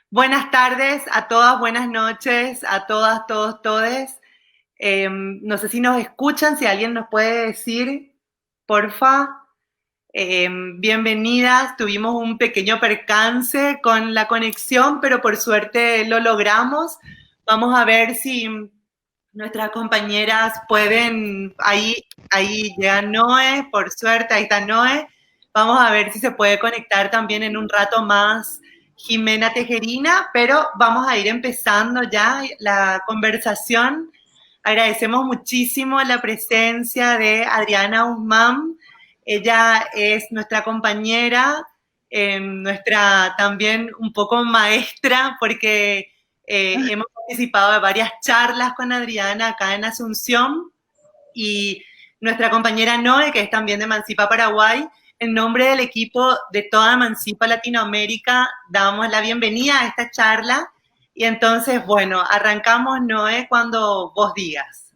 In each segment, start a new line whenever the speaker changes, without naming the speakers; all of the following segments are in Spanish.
Buenas tardes a todas, buenas noches a todas, todos, todes. No sé si nos escuchan, si alguien nos puede decir, porfa. Bienvenidas, tuvimos un pequeño percance con la conexión, pero por suerte lo logramos. Vamos a ver si nuestras compañeras pueden, ahí llega Noé, por suerte, ahí está Noé. Vamos a ver si se puede conectar también en un rato más Jimena Tejerina, pero vamos a ir empezando ya la conversación. Agradecemos muchísimo la presencia de Adriana Guzmán. Ella es nuestra compañera, nuestra también un poco maestra, porque hemos participado de varias charlas con Adriana acá en Asunción, y nuestra compañera Noe, que es también de Emancipa Paraguay. En nombre del equipo de toda Emancipa Latinoamérica, damos la bienvenida a esta charla. Y entonces, bueno, arrancamos, Noé, cuando vos digas.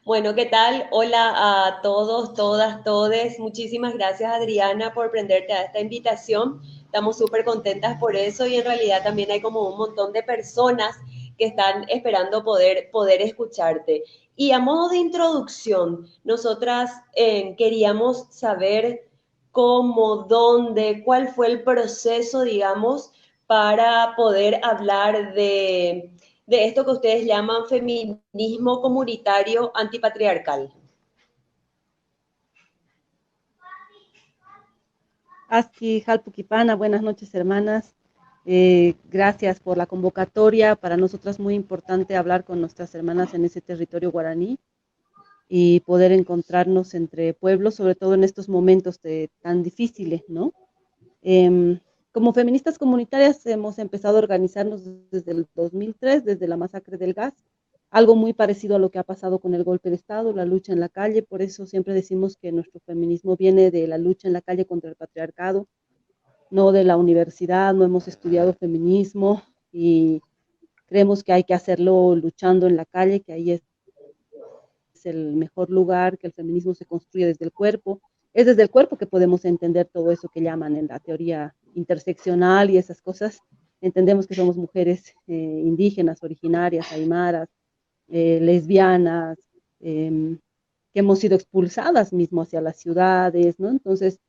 Bueno, ¿qué tal? Hola a todos, todas, todes. Muchísimas gracias, Adriana, por prenderte a esta invitación. Estamos súper contentas por eso y en realidad también hay como un montón de personas que están esperando poder escucharte. Y a modo de introducción, nosotras queríamos saber cómo, dónde, cuál fue el proceso, digamos, para poder hablar de esto que ustedes llaman feminismo comunitario antipatriarcal.
Aski, Jalpuquipana, buenas noches hermanas. Gracias por la convocatoria. Para nosotras muy importante hablar con nuestras hermanas en ese territorio guaraní y poder encontrarnos entre pueblos, sobre todo en estos momentos tan difíciles, ¿no? Como feministas comunitarias hemos empezado a organizarnos desde el 2003, desde la masacre del gas, algo muy parecido a lo que ha pasado con el golpe de Estado, la lucha en la calle. Por eso siempre decimos que nuestro feminismo viene de la lucha en la calle contra el patriarcado, no de la universidad. No hemos estudiado feminismo y creemos que hay que hacerlo luchando en la calle, que ahí es el mejor lugar, que el feminismo se construye desde el cuerpo. Es desde el cuerpo que podemos entender todo eso que llaman en la teoría interseccional y esas cosas. Entendemos que somos mujeres indígenas, originarias, aymaras, lesbianas, que hemos sido expulsadas mismo hacia las ciudades, ¿no? Entonces,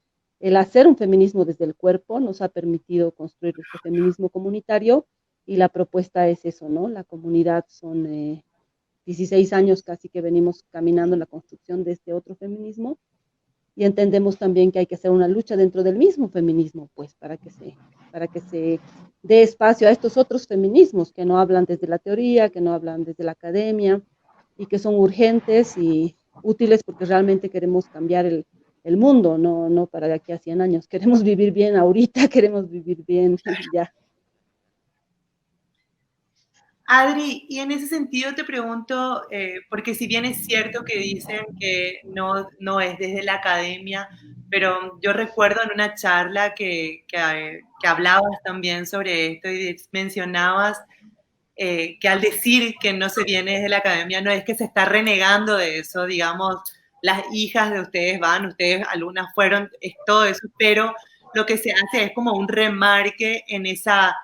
el hacer un feminismo desde el cuerpo nos ha permitido construir este feminismo comunitario, y la propuesta es eso, ¿no? La comunidad son 16 años casi que venimos caminando en la construcción de este otro feminismo, y entendemos también que hay que hacer una lucha dentro del mismo feminismo, pues, para que se dé espacio a estos otros feminismos que no hablan desde la teoría, que no hablan desde la academia, y que son urgentes y útiles porque realmente queremos cambiar el mundo, no para de aquí a 100 años. Queremos vivir bien ahorita, queremos vivir bien ya.
Adri, y en ese sentido te pregunto, porque si bien es cierto que dicen que no es desde la academia, pero yo recuerdo en una charla que hablabas también sobre esto y mencionabas que al decir que no se viene desde la academia, no es que se está renegando de eso, digamos, las hijas de ustedes van, ustedes algunas fueron, es todo eso, pero lo que se hace es como un remarque en esa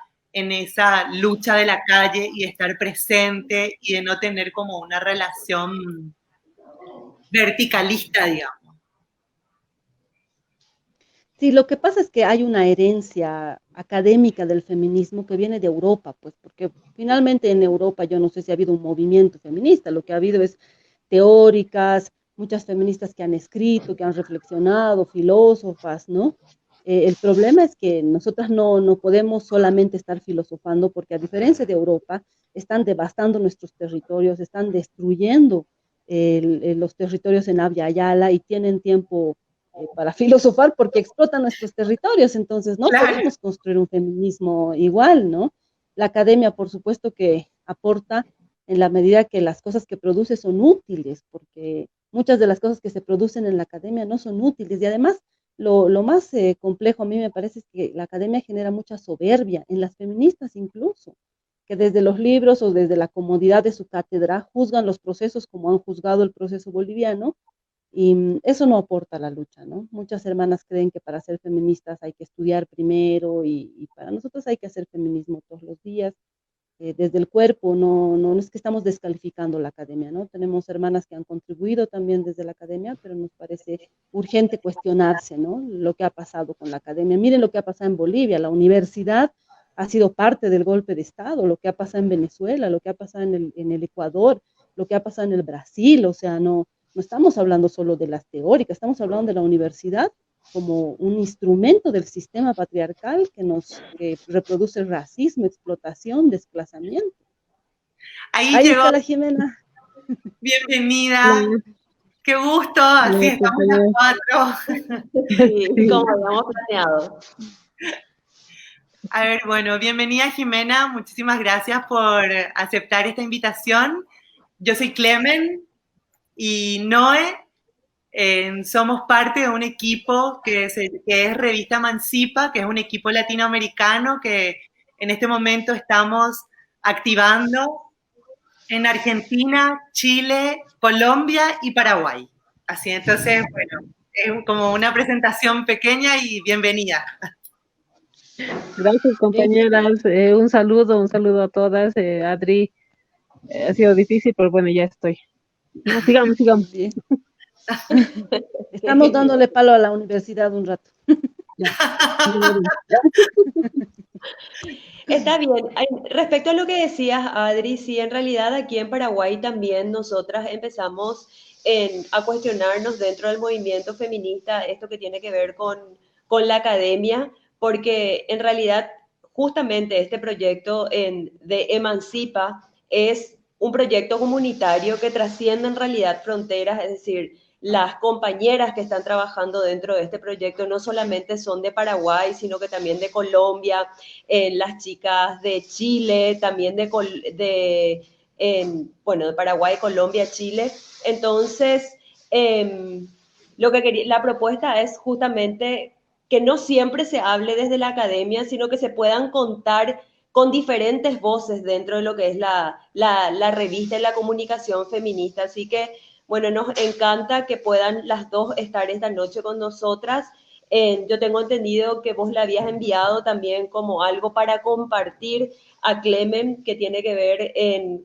lucha de la calle y estar presente y de no tener como una relación verticalista, digamos.
Sí, lo que pasa es que hay una herencia académica del feminismo que viene de Europa, pues, porque finalmente en Europa yo no sé si ha habido un movimiento feminista. Lo que ha habido es teóricas, muchas feministas que han escrito, que han reflexionado, filósofas, ¿no? El problema es que nosotras no podemos solamente estar filosofando, porque a diferencia de Europa, están devastando nuestros territorios, están destruyendo los territorios en Abya Yala, y tienen tiempo para filosofar porque explotan nuestros territorios. Entonces no
Claro.
podemos construir un feminismo igual, ¿no? La academia, por supuesto, que aporta en la medida que las cosas que produce son útiles, porque muchas de las cosas que se producen en la academia no son útiles. Y además, lo más complejo a mí me parece es que la academia genera mucha soberbia, en las feministas incluso, que desde los libros o desde la comodidad de su cátedra juzgan los procesos como han juzgado el proceso boliviano, Y eso no aporta a la lucha, ¿no? Muchas hermanas creen que para ser feministas hay que estudiar primero y para nosotros hay que hacer feminismo todos los días, desde el cuerpo, no es que estamos descalificando la academia, ¿no? Tenemos hermanas que han contribuido también desde la academia, pero nos parece urgente cuestionarse, ¿no? Lo que ha pasado con la academia. Miren lo que ha pasado en Bolivia, la universidad ha sido parte del golpe de Estado, lo que ha pasado en Venezuela, lo que ha pasado en el Ecuador, lo que ha pasado en el Brasil, o sea, no estamos hablando solo de las teóricas, estamos hablando de la universidad como un instrumento del sistema patriarcal que reproduce racismo, explotación, desplazamiento.
Ahí
Ahí
llegó.
está la Jimena.
Bienvenida. Qué gusto, así estamos las cuatro.
Sí, como habíamos planeado.
A ver, bueno, bienvenida Jimena, muchísimas gracias por aceptar esta invitación. Yo soy Clemen y Noé, somos parte de un equipo que es Revista Emancipa, que es un equipo latinoamericano que en este momento estamos activando en Argentina, Chile, Colombia y Paraguay. Así, entonces, bueno, es como una presentación pequeña y bienvenida.
Gracias, compañeras. Un saludo a todas. Adri, ha sido difícil, pero bueno, ya estoy. No, sigamos.
Bien. Estamos dándole palo a la universidad un rato.
Está bien. Respecto a lo que decías, Adri, sí, en realidad aquí en Paraguay también nosotras empezamos a cuestionarnos dentro del movimiento feminista esto que tiene que ver con la academia, porque en realidad justamente este proyecto de Emancipa es un proyecto comunitario que trasciende en realidad fronteras, es decir, las compañeras que están trabajando dentro de este proyecto no solamente son de Paraguay, sino que también de Colombia, las chicas de Chile, también bueno, de Paraguay, Colombia, Chile. Entonces, la propuesta es justamente que no siempre se hable desde la academia, sino que se puedan contar con diferentes voces dentro de lo que es la revista y la comunicación feminista. Así que, bueno, nos encanta que puedan las dos estar esta noche con nosotras. Yo tengo entendido que vos le habías enviado también como algo para compartir a Clemen, que tiene que ver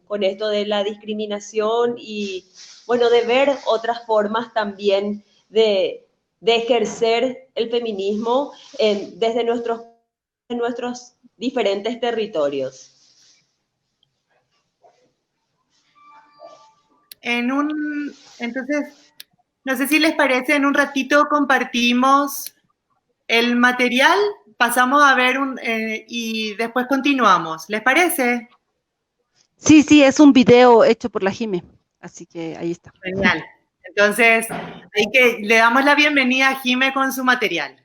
con esto de la discriminación y, bueno, de ver otras formas también de ejercer el feminismo desde nuestros diferentes territorios.
Entonces, no sé si les parece, en un ratito compartimos el material, pasamos a ver y después continuamos. ¿Les parece?
Sí, es un video hecho por la Jime, así que ahí está.
Genial. Entonces, le damos la bienvenida a Jime con su material.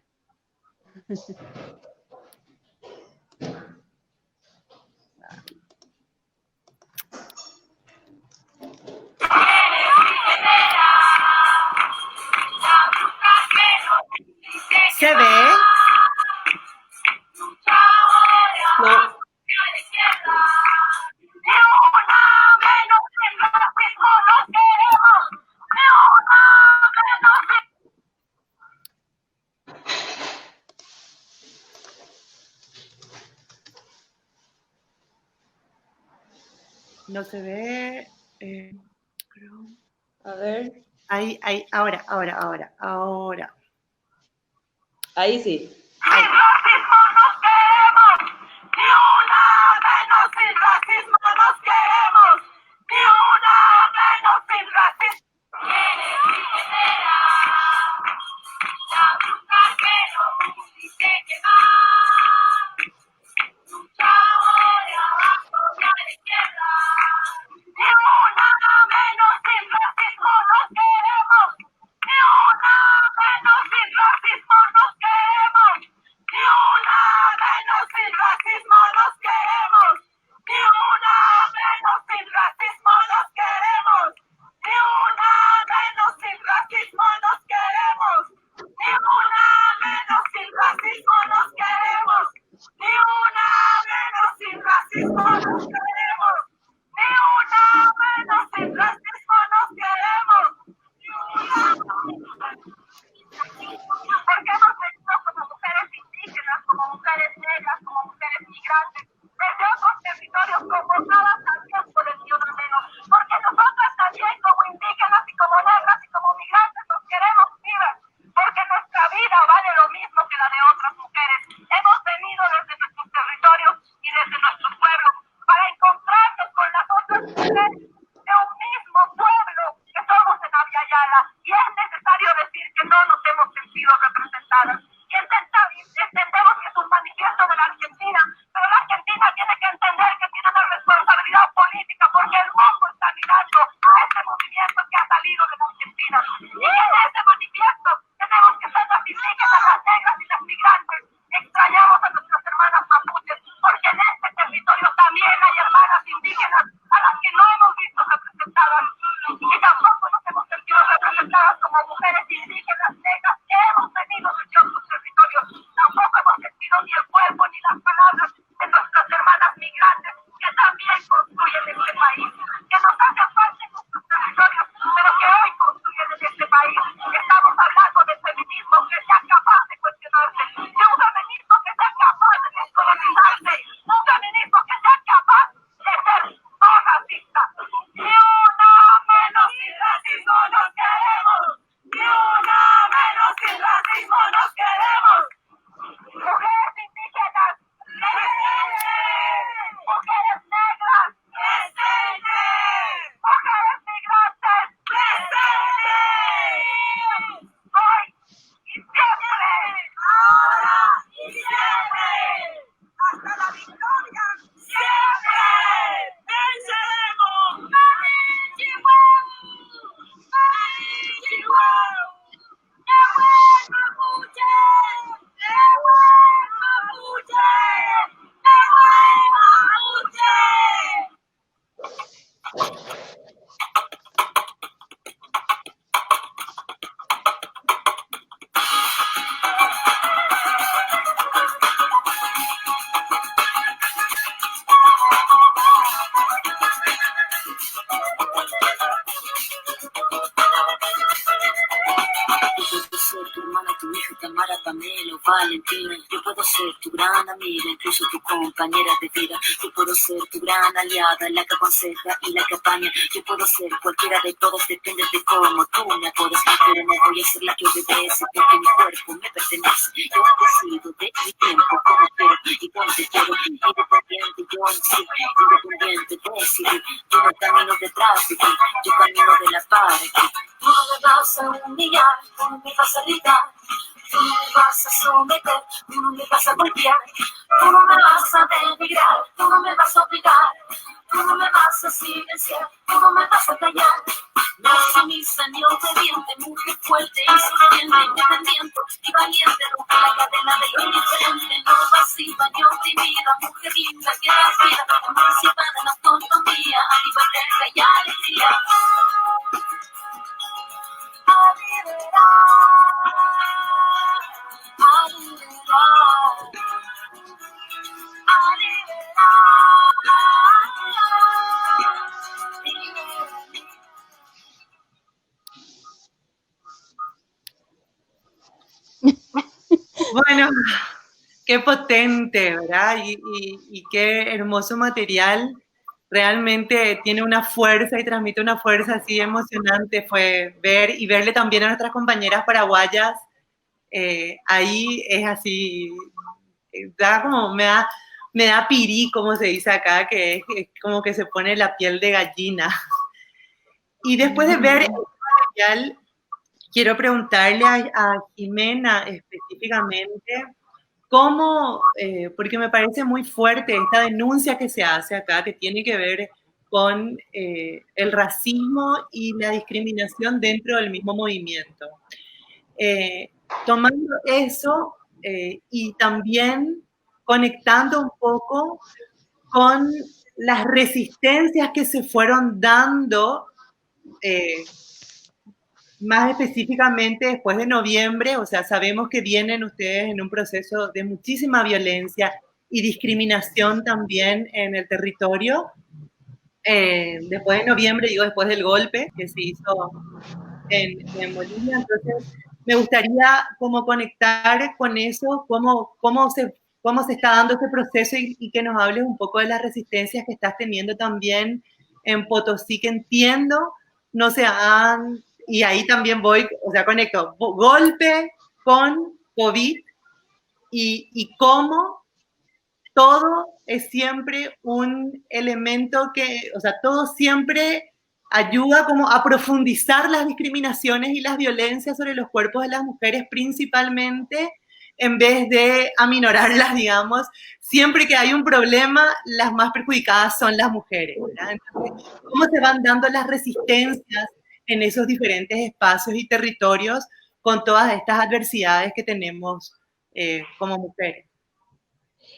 ¿Se ve?
No.
No se ve.
A ver.
Ahí, ahora.
Ahí sí.
Ahí.
dime, yo puedo ser tu gran amiga, incluso tu compañera de vida. Yo puedo ser tu gran aliada, la que aconseja y la que apaña. Yo puedo ser cualquiera de todas, depende de cómo tú me apodas. Pero no voy a ser la que obedece, porque mi cuerpo me pertenece. Yo decido de mi tiempo, como quiero y donde quiero. Independiente, yo en sí, independiente, decidí. Yo no camino detrás de ti, yo camino de la par de ti. Tú no me vas a humillar, tú no me vas a gritar. Tú no me vas a someter, tú no me vas a golpear, tú no me vas a denigrar, tú no me vas a obligar, tú no me vas a silenciar, tú no me vas a callar. No sumisa ni obediente, mujer fuerte, insistente, independiente y valiente, rompe la cadena de lo indiferente, no pasiva ni oprimida, mujer linda que da vida, emancipada en la autonomía, arriba derecha y alegría. A liberar.
Bueno, qué potente, ¿verdad? Y qué hermoso material. Realmente tiene una fuerza y transmite una fuerza así emocionante. Fue ver y verle también a nuestras compañeras paraguayas. Ahí es así, da como, me da pirí, como se dice acá, que es como que se pone la piel de gallina. Y después de ver el material, quiero preguntarle a Jimena específicamente cómo, porque me parece muy fuerte esta denuncia que se hace acá, que tiene que ver con el racismo y la discriminación dentro del mismo movimiento. Tomando eso y también conectando un poco con las resistencias que se fueron dando más específicamente después de noviembre, o sea, sabemos que vienen ustedes en un proceso de muchísima violencia y discriminación también en el territorio. Después de noviembre, digo, después del golpe que se hizo en Bolivia, entonces me gustaría como conectar con eso, cómo se está dando ese proceso y que nos hables un poco de las resistencias que estás teniendo también en Potosí, que entiendo no se han, y ahí también voy, o sea, conecto golpe con COVID y cómo todo es siempre un elemento que, o sea, todo siempre ayuda como a profundizar las discriminaciones y las violencias sobre los cuerpos de las mujeres principalmente, en vez de aminorarlas, digamos. Siempre que hay un problema, las más perjudicadas son las mujeres, ¿verdad? Entonces, ¿cómo se van dando las resistencias en esos diferentes espacios y territorios con todas estas adversidades que tenemos como mujeres?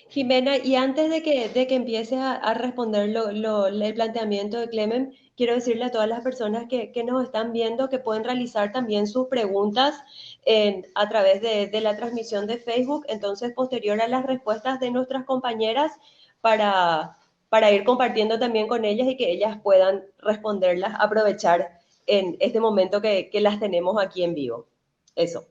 Jimena, y antes de que empieces a responder el planteamiento de Clemen, quiero decirle a todas las personas que nos están viendo que pueden realizar también sus preguntas a través de la transmisión de Facebook, entonces posterior a las respuestas de nuestras compañeras para ir compartiendo también con ellas y que ellas puedan responderlas, aprovechar en este momento que las tenemos aquí en vivo. Eso.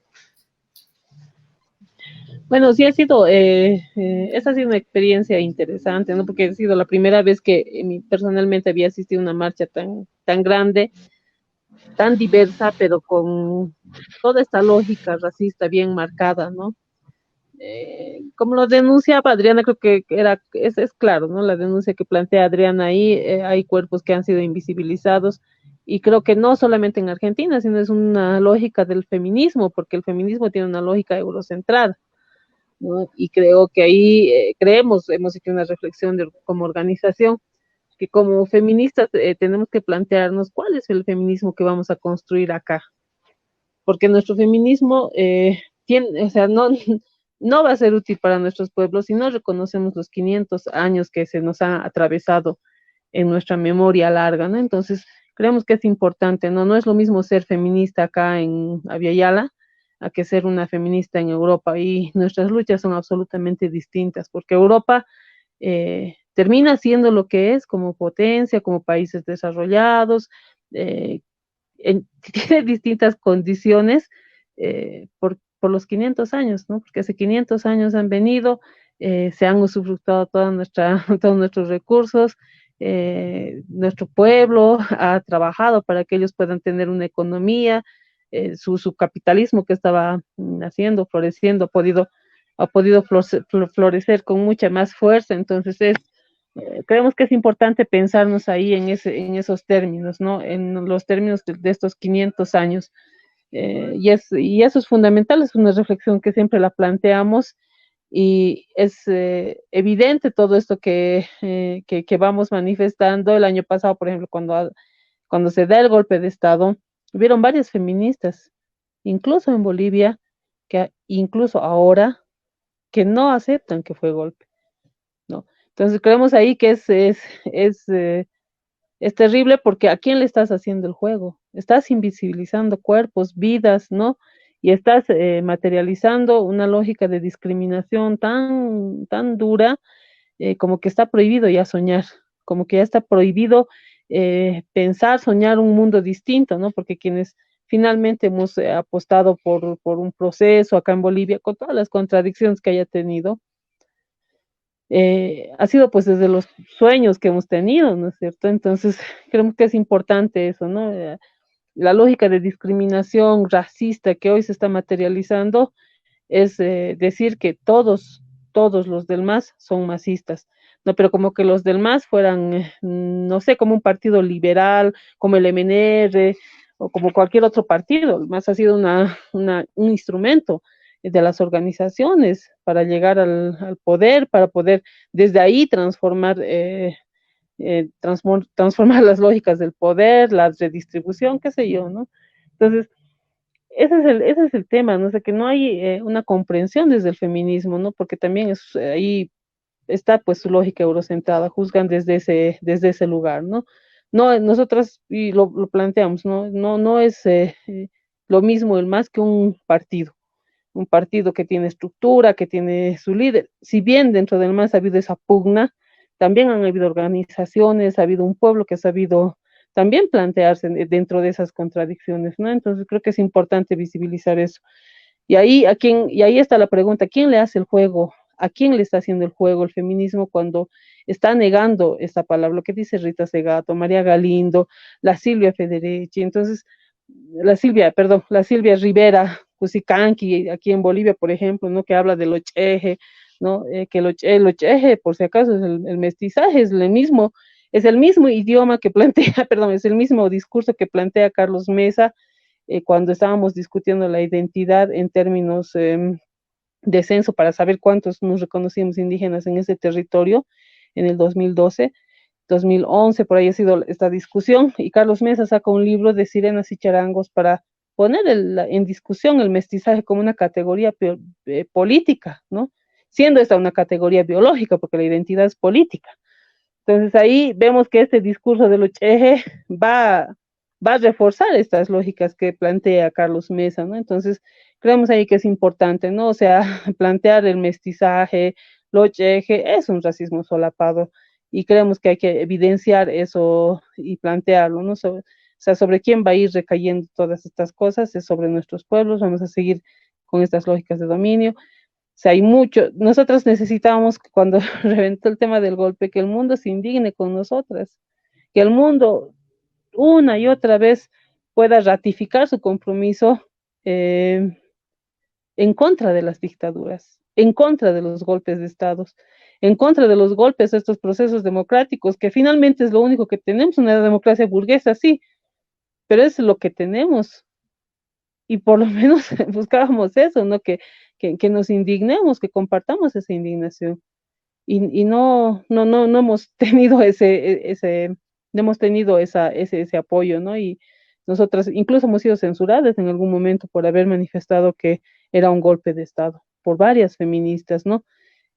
Bueno, sí ha sido, esa ha sido una experiencia interesante, ¿no? Porque ha sido la primera vez que personalmente había asistido a una marcha tan grande, tan diversa, pero con toda esta lógica racista bien marcada, ¿no? Como lo denunciaba Adriana, creo que es claro, ¿no? La denuncia que plantea Adriana ahí, hay cuerpos que han sido invisibilizados, y creo que no solamente en Argentina, sino es una lógica del feminismo, porque el feminismo tiene una lógica eurocentrada, ¿no? Y creo que ahí hemos hecho una reflexión como organización, que como feministas tenemos que plantearnos cuál es el feminismo que vamos a construir acá, porque nuestro feminismo tiene, o sea, no va a ser útil para nuestros pueblos si no reconocemos los 500 años que se nos han atravesado en nuestra memoria larga, ¿no? Entonces, creemos que es importante, ¿no? No es lo mismo ser feminista acá en Aviala a que ser una feminista en Europa, y nuestras luchas son absolutamente distintas, porque Europa termina siendo lo que es como potencia, como países desarrollados, tiene distintas condiciones por los 500 años, ¿no? Porque hace 500 años han venido, se han usufructuado todos nuestros recursos, nuestro pueblo ha trabajado para que ellos puedan tener una economía, su capitalismo que estaba naciendo, floreciendo, ha podido florecer con mucha más fuerza. Entonces creemos que es importante pensarnos ahí en esos términos, ¿no? En los términos de estos 500 años. Y eso es fundamental, es una reflexión que siempre la planteamos, y es evidente todo esto que vamos manifestando. El año pasado, por ejemplo, cuando se da el golpe de Estado, hubieron varias feministas, incluso en Bolivia, que incluso ahora, que no aceptan que fue golpe, ¿no? Entonces creemos ahí que es terrible, porque ¿a quién le estás haciendo el juego? Estás invisibilizando cuerpos, vidas, ¿no? Y estás materializando una lógica de discriminación tan, tan dura, como que está prohibido ya soñar, como que ya está prohibido pensar, soñar un mundo distinto, ¿no? Porque quienes finalmente hemos apostado por un proceso acá en Bolivia, con todas las contradicciones que haya tenido, ha sido pues desde los sueños que hemos tenido, ¿no es cierto? Entonces, creo que es importante eso, ¿no? La lógica de discriminación racista que hoy se está materializando es decir que todos los del MAS son masistas, ¿no? Pero como que los del MAS fueran, no sé, como un partido liberal, como el MNR, o como cualquier otro partido. El MAS ha sido un instrumento de las organizaciones para llegar al poder, para poder desde ahí transformar las lógicas del poder, la redistribución, qué sé yo, ¿no? Entonces, ese es el tema, ¿no? O sea, que no hay una comprensión desde el feminismo, ¿no? Porque también ahí está pues su lógica eurocentrada, juzgan desde ese lugar, ¿no? No, nosotras, y lo planteamos, ¿no? No es lo mismo el MAS que un partido que tiene estructura, que tiene su líder. Si bien dentro del MAS ha habido esa pugna, también han habido organizaciones, ha habido un pueblo que ha sabido también plantearse dentro de esas contradicciones, ¿no? Entonces creo que es importante visibilizar eso. Y ahí está la pregunta: ¿quién le hace el juego? ¿A quién le está haciendo el juego el feminismo cuando está negando esta palabra? Lo que dice Rita Segato, María Galindo, la Silvia Federici, entonces, la Silvia Rivera, Cusicanqui, aquí en Bolivia, por ejemplo, ¿no? Que habla del ocheje, ¿no? Que el ocheje, por si acaso, es el mestizaje, es el mismo idioma que plantea, perdón, es el mismo discurso que plantea Carlos Mesa cuando estábamos discutiendo la identidad en términos de censo para saber cuántos nos reconocimos indígenas en ese territorio en el 2012. 2011, por ahí ha sido esta discusión, y Carlos Mesa saca un libro de Sirenas y Charangos para poner en discusión el mestizaje como una categoría política, ¿no? Siendo esta una categoría biológica, porque la identidad es política. Entonces ahí vemos que este discurso de Lucheje va a reforzar estas lógicas que plantea Carlos Mesa, ¿no? Entonces creemos ahí que es importante, ¿no? O sea, plantear el mestizaje, Lucheje, es un racismo solapado, y creemos que hay que evidenciar eso y plantearlo, ¿no? O sea, sobre quién va a ir recayendo todas estas cosas, es sobre nuestros pueblos. Vamos a seguir con estas lógicas de dominio. O sea, nosotros necesitábamos, cuando reventó el tema del golpe, que el mundo se indigne con nosotras, que el mundo una y otra vez pueda ratificar su compromiso en contra de las dictaduras, en contra de los golpes de estados, en contra de los golpes a estos procesos democráticos, que finalmente es lo único que tenemos, una democracia burguesa, sí, pero es lo que tenemos. Y por lo menos buscábamos eso, ¿no? Que nos indignemos, que compartamos esa indignación. Y no hemos tenido no hemos tenido ese apoyo, ¿no? Y nosotras incluso hemos sido censuradas en algún momento por haber manifestado que era un golpe de Estado, por varias feministas, ¿no?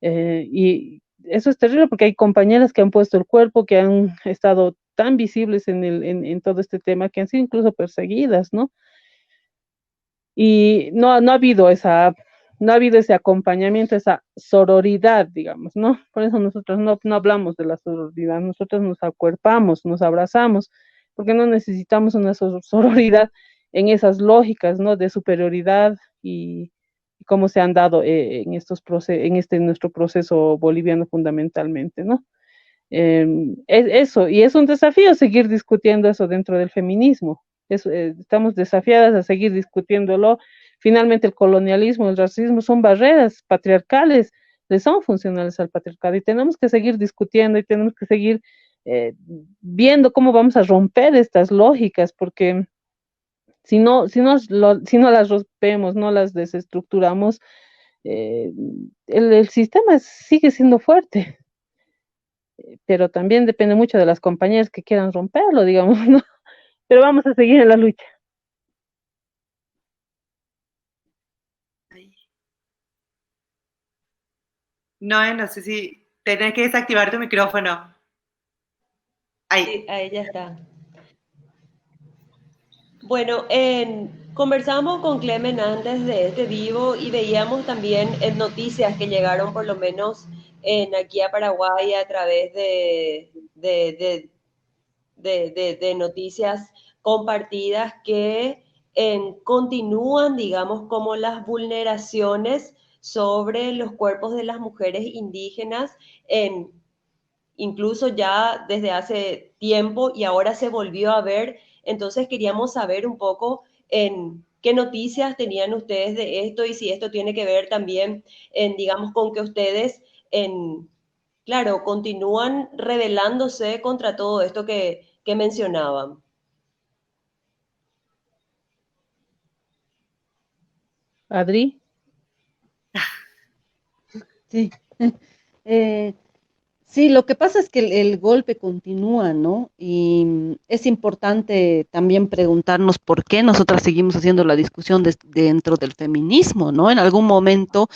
Y eso es terrible, porque hay compañeras que han puesto el cuerpo, que han estado tan visibles en todo este tema, que han sido incluso perseguidas, ¿no? Y no ha habido ese acompañamiento, esa sororidad, digamos, ¿no? Por eso nosotros no hablamos de la sororidad, nosotros nos acuerpamos, nos abrazamos, porque no necesitamos una sororidad en esas lógicas, ¿no? De superioridad cómo se han dado en en este nuestro proceso boliviano fundamentalmente, ¿no? Eso, y es un desafío seguir discutiendo eso dentro del feminismo. Estamos desafiadas a seguir discutiéndolo. Finalmente, el colonialismo, el racismo son barreras patriarcales, le son funcionales al patriarcado y tenemos que seguir discutiendo y tenemos que seguir eh, viendo cómo vamos a romper estas lógicas, porque si no las rompemos, no las desestructuramos, eh, el sistema sigue siendo fuerte, pero también depende mucho de las compañeras que quieran romperlo, digamos, ¿no? Pero vamos a seguir en la lucha.
No, no sé si tenés que desactivar tu micrófono. Ahí.
Sí, ahí ya está. Bueno, conversamos con Clemen antes de este vivo y veíamos también en noticias que llegaron por lo menos aquí a Paraguay a través de noticias compartidas que continúan, digamos, como las vulneraciones sobre los cuerpos de las mujeres indígenas, incluso ya desde hace tiempo y ahora se volvió a ver. Entonces queríamos saber un poco en qué noticias tenían ustedes de esto y si esto tiene que ver también, digamos, con que ustedes, claro, continúan rebelándose contra todo esto que mencionaban.
Adri.
Sí. Eh, sí, lo que pasa es que el golpe continúa, ¿no? Y es importante también preguntarnos por qué nosotras seguimos haciendo la discusión dentro del feminismo, ¿no? En algún momento,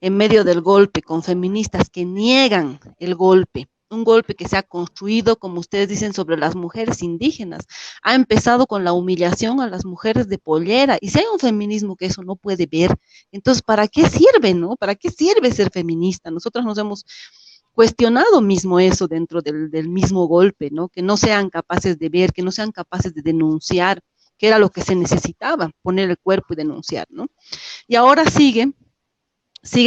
en medio del golpe, con feministas que niegan el golpe, un golpe que se ha construido, como ustedes dicen, sobre las mujeres indígenas. Ha empezado con la humillación a las mujeres de pollera. Y si hay un feminismo que eso no puede ver, entonces, ¿para qué sirve, no? ¿Para qué sirve ser feminista? Nosotros nos hemos cuestionado mismo eso dentro del mismo golpe, ¿no? Que no sean capaces de ver, que no sean capaces de denunciar, que era lo que se necesitaba, poner el cuerpo y denunciar, ¿no? Y ahora sigue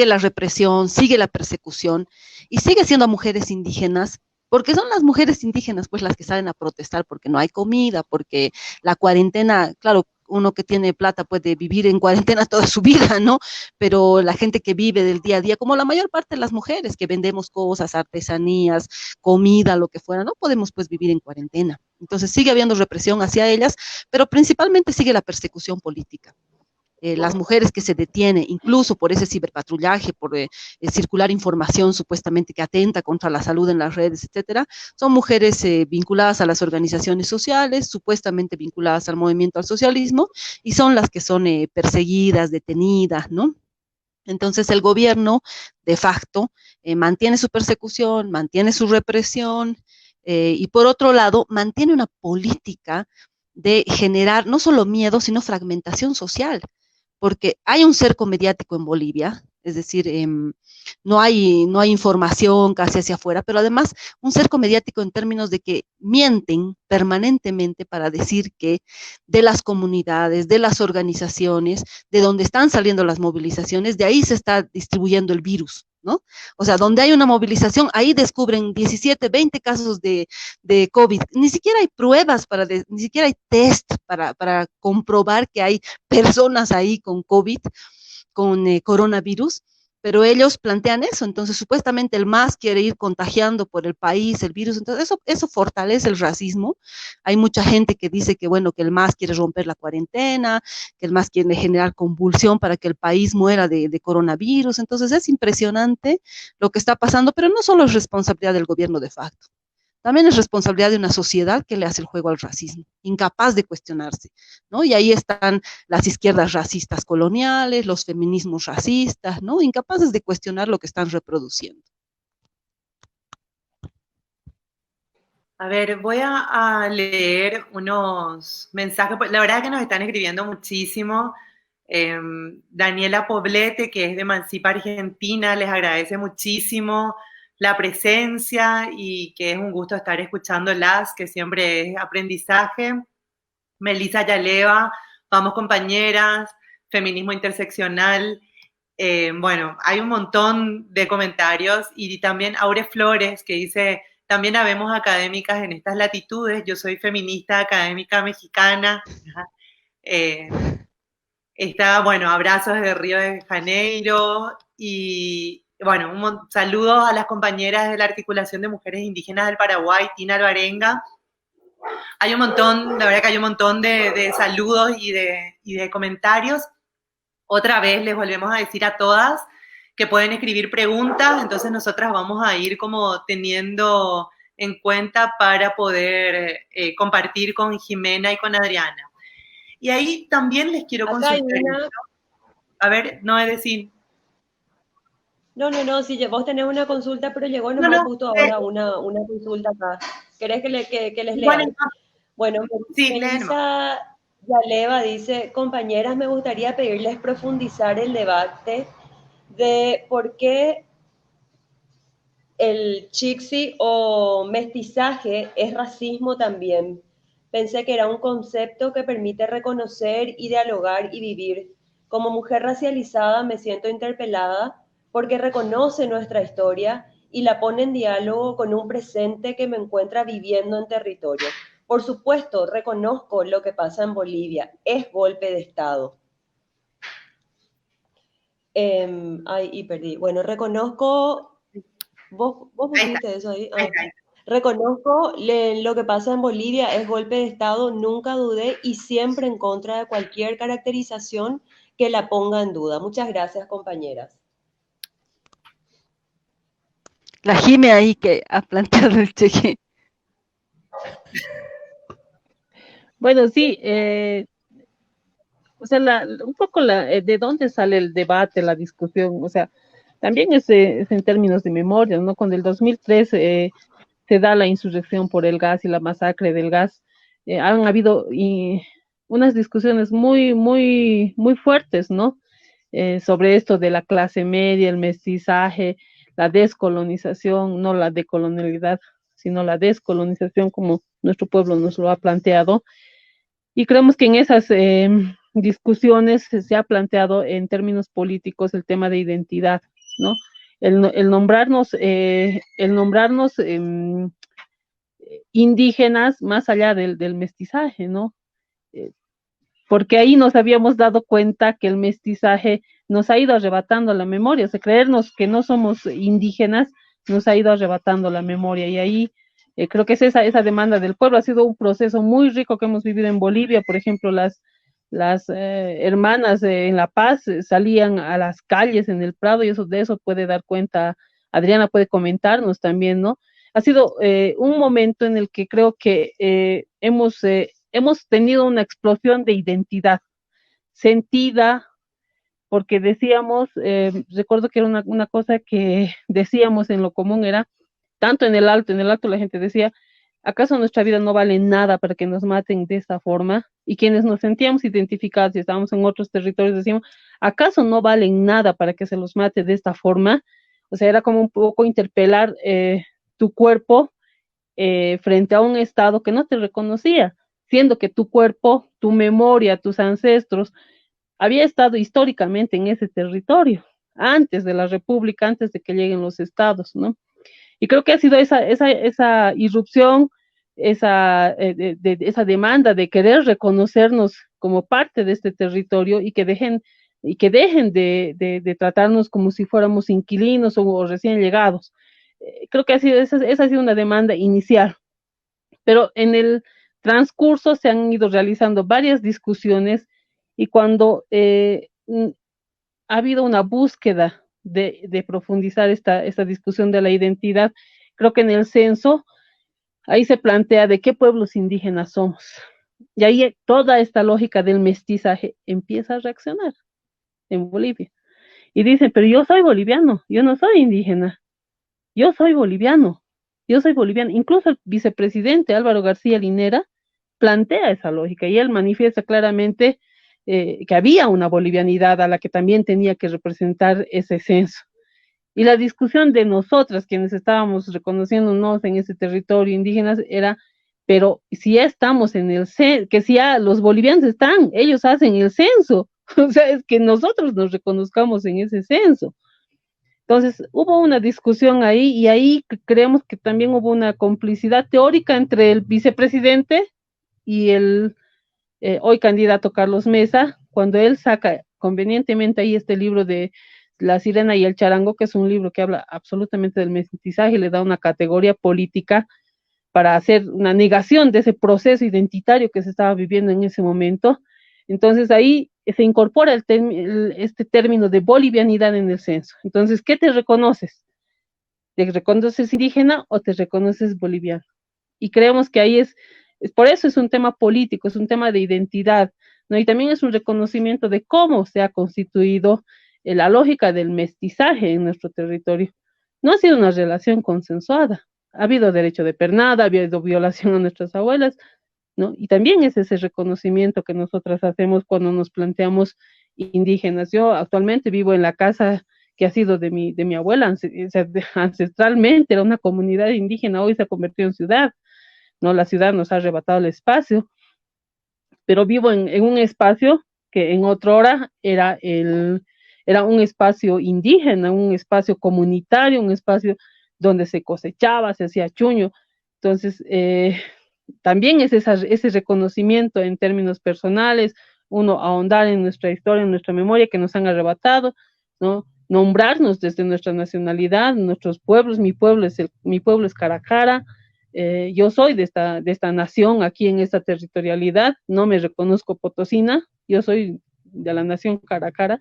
la represión, sigue la persecución y sigue siendo a mujeres indígenas, porque son las mujeres indígenas pues las que salen a protestar porque no hay comida, porque la cuarentena, claro, uno que tiene plata puede vivir en cuarentena toda su vida, ¿no? Pero la gente que vive del día a día, como la mayor parte de las mujeres que vendemos cosas, artesanías, comida, lo que fuera, no podemos pues vivir en cuarentena. Entonces sigue habiendo represión hacia ellas, pero principalmente sigue la persecución política. Las mujeres que se detienen, incluso por ese ciberpatrullaje, por circular información supuestamente que atenta contra la salud en las redes, etcétera, son mujeres vinculadas a las organizaciones sociales, supuestamente vinculadas al movimiento al socialismo, y son las que son perseguidas, detenidas, ¿no? Entonces el gobierno, de facto, mantiene su persecución, mantiene su represión, y por otro lado, mantiene una política de generar no solo miedo, sino fragmentación social, porque hay un cerco mediático en Bolivia, es decir, no hay información casi hacia afuera, pero además un cerco mediático en términos de que mienten permanentemente para decir que de las comunidades, de las organizaciones, de donde están saliendo las movilizaciones, de ahí se está distribuyendo el virus, ¿no? O sea, donde hay una movilización, ahí descubren 17, 20 casos de COVID. Ni siquiera hay pruebas, ni siquiera hay test para comprobar que hay personas ahí con COVID, con coronavirus, pero ellos plantean eso. Entonces, supuestamente el MAS quiere ir contagiando por el país el virus. Entonces, eso fortalece el racismo. Hay mucha gente que dice que, bueno, que el MAS quiere romper la cuarentena, que el MAS quiere generar convulsión para que el país muera de coronavirus. Entonces, es impresionante lo que está pasando, pero no solo es responsabilidad del gobierno de facto. También es responsabilidad de una sociedad que le hace el juego al racismo, incapaz de cuestionarse, ¿no? Y ahí están las izquierdas racistas coloniales, los feminismos racistas, ¿no? Incapaces de cuestionar lo que están reproduciendo.
A ver, voy a leer unos mensajes. La verdad es que nos están escribiendo muchísimo. Daniela Poblete, que es de Emancipa Argentina, les agradece muchísimo la presencia y que es un gusto estar escuchándolas, que siempre es aprendizaje. Melissa Yaleva, vamos compañeras, feminismo interseccional. Bueno, hay un montón de comentarios y también Aure Flores que dice, también habemos académicas en estas latitudes, yo soy feminista académica mexicana. Está, bueno, abrazos de Río de Janeiro y, bueno, saludos a las compañeras de la Articulación de Mujeres Indígenas del Paraguay, Tina Alvarenga. Hay un montón, la verdad que hay un montón de saludos y de comentarios. Otra vez les volvemos a decir a todas que pueden escribir preguntas, entonces nosotras vamos a ir como teniendo en cuenta para poder compartir con Jimena y con Adriana. Y ahí también les quiero consultar. A ver, no es decir.
No, si vos tenés una consulta, pero llegó nomás justo ahora una consulta acá. ¿Querés que les lea? Bueno,
sí,
Melissa Yaleva dice, compañeras, me gustaría pedirles profundizar el debate de por qué el chixi o mestizaje es racismo también. Pensé que era un concepto que permite reconocer y dialogar y vivir. Como mujer racializada me siento interpelada porque reconoce nuestra historia y la pone en diálogo con un presente que me encuentra viviendo en territorio. Por supuesto, reconozco lo que pasa en Bolivia, es golpe de Estado. Y perdí. Bueno, reconozco, vos pusiste eso ahí. Reconozco lo que pasa en Bolivia, es golpe de Estado, nunca dudé y siempre en contra de cualquier caracterización que la ponga en duda. Muchas gracias, compañeras.
La Jime ahí que ha planteado el cheque.
Bueno, sí, o sea, un poco de dónde sale el debate, la discusión, o sea, también es en términos de memoria, ¿no? Cuando el 2003 se da la insurrección por el gas y la masacre del gas, han habido unas discusiones muy, muy, muy fuertes, ¿no? Sobre esto de la clase media, el mestizaje, la descolonización, no la decolonialidad, sino la descolonización como nuestro pueblo nos lo ha planteado. Y creemos que en esas discusiones se ha planteado en términos políticos el tema de identidad, ¿no? El nombrarnos indígenas más allá del mestizaje, ¿no? Porque ahí nos habíamos dado cuenta que el mestizaje nos ha ido arrebatando la memoria, o sea, creernos que no somos indígenas nos ha ido arrebatando la memoria, y ahí creo que es esa demanda del pueblo. Ha sido un proceso muy rico que hemos vivido en Bolivia. Por ejemplo, las hermanas en La Paz salían a las calles en el Prado, y de eso puede dar cuenta, Adriana puede comentarnos también, ¿no? Ha sido un momento en el que creo que hemos tenido una explosión de identidad sentida, porque decíamos, recuerdo que era una cosa que decíamos en lo común, era, tanto en el alto la gente decía, ¿acaso nuestra vida no vale nada para que nos maten de esta forma? Y quienes nos sentíamos identificados y estábamos en otros territorios decíamos, ¿acaso no valen nada para que se los mate de esta forma? O sea, era como un poco interpelar tu cuerpo frente a un Estado que no te reconocía, siendo que tu cuerpo, tu memoria, tus ancestros, había estado históricamente en ese territorio, antes de la República, antes de que lleguen los Estados, ¿no? Y creo que ha sido esa irrupción, esa demanda de querer reconocernos como parte de este territorio y que dejen de tratarnos como si fuéramos inquilinos o recién llegados. Creo que esa ha sido una demanda inicial, pero en el transcurso se han ido realizando varias discusiones, y cuando ha habido una búsqueda de profundizar esta discusión de la identidad, creo que en el censo ahí se plantea de qué pueblos indígenas somos, y ahí toda esta lógica del mestizaje empieza a reaccionar en Bolivia, y dicen, pero yo soy boliviano, yo no soy indígena, yo soy boliviano, incluso el vicepresidente Álvaro García Linera plantea esa lógica, y él manifiesta claramente que había una bolivianidad a la que también tenía que representar ese censo. Y la discusión de nosotras, quienes estábamos reconociéndonos en ese territorio indígena, era, pero si ya estamos en el censo, que si ya los bolivianos están, ellos hacen el censo, O sea, es que nosotros nos reconozcamos en ese censo. Entonces, hubo una discusión ahí y ahí creemos que también hubo una complicidad teórica entre el vicepresidente y el hoy candidato Carlos Mesa, cuando él saca convenientemente ahí este libro de La Sirena y el Charango, que es un libro que habla absolutamente del mestizaje y le da una categoría política para hacer una negación de ese proceso identitario que se estaba viviendo en ese momento. Entonces ahí se incorpora este término de bolivianidad en el censo. Entonces, ¿qué te reconoces? ¿Te reconoces indígena o te reconoces boliviano? Y creemos que ahí por eso es un tema político, es un tema de identidad, ¿no? Y también es un reconocimiento de cómo se ha constituido la lógica del mestizaje en nuestro territorio. No ha sido una relación consensuada, ha habido derecho de pernada, ha habido violación a nuestras abuelas, ¿no? Y también es ese reconocimiento que nosotras hacemos cuando nos planteamos indígenas. Yo actualmente vivo en la casa que ha sido de mi abuela, o sea, ancestralmente era una comunidad indígena, hoy se ha convertido en ciudad, ¿no? La ciudad nos ha arrebatado el espacio, pero vivo en un espacio que en otra hora era un espacio indígena, un espacio comunitario, un espacio donde se cosechaba, se hacía chuño. Entonces, también es ese reconocimiento en términos personales, uno ahondar en nuestra historia, en nuestra memoria que nos han arrebatado, ¿no? Nombrarnos desde nuestra nacionalidad, nuestros pueblos, mi pueblo es Caracara, yo soy de esta nación aquí en esta territorialidad, no me reconozco potosina, yo soy de la nación Caracara,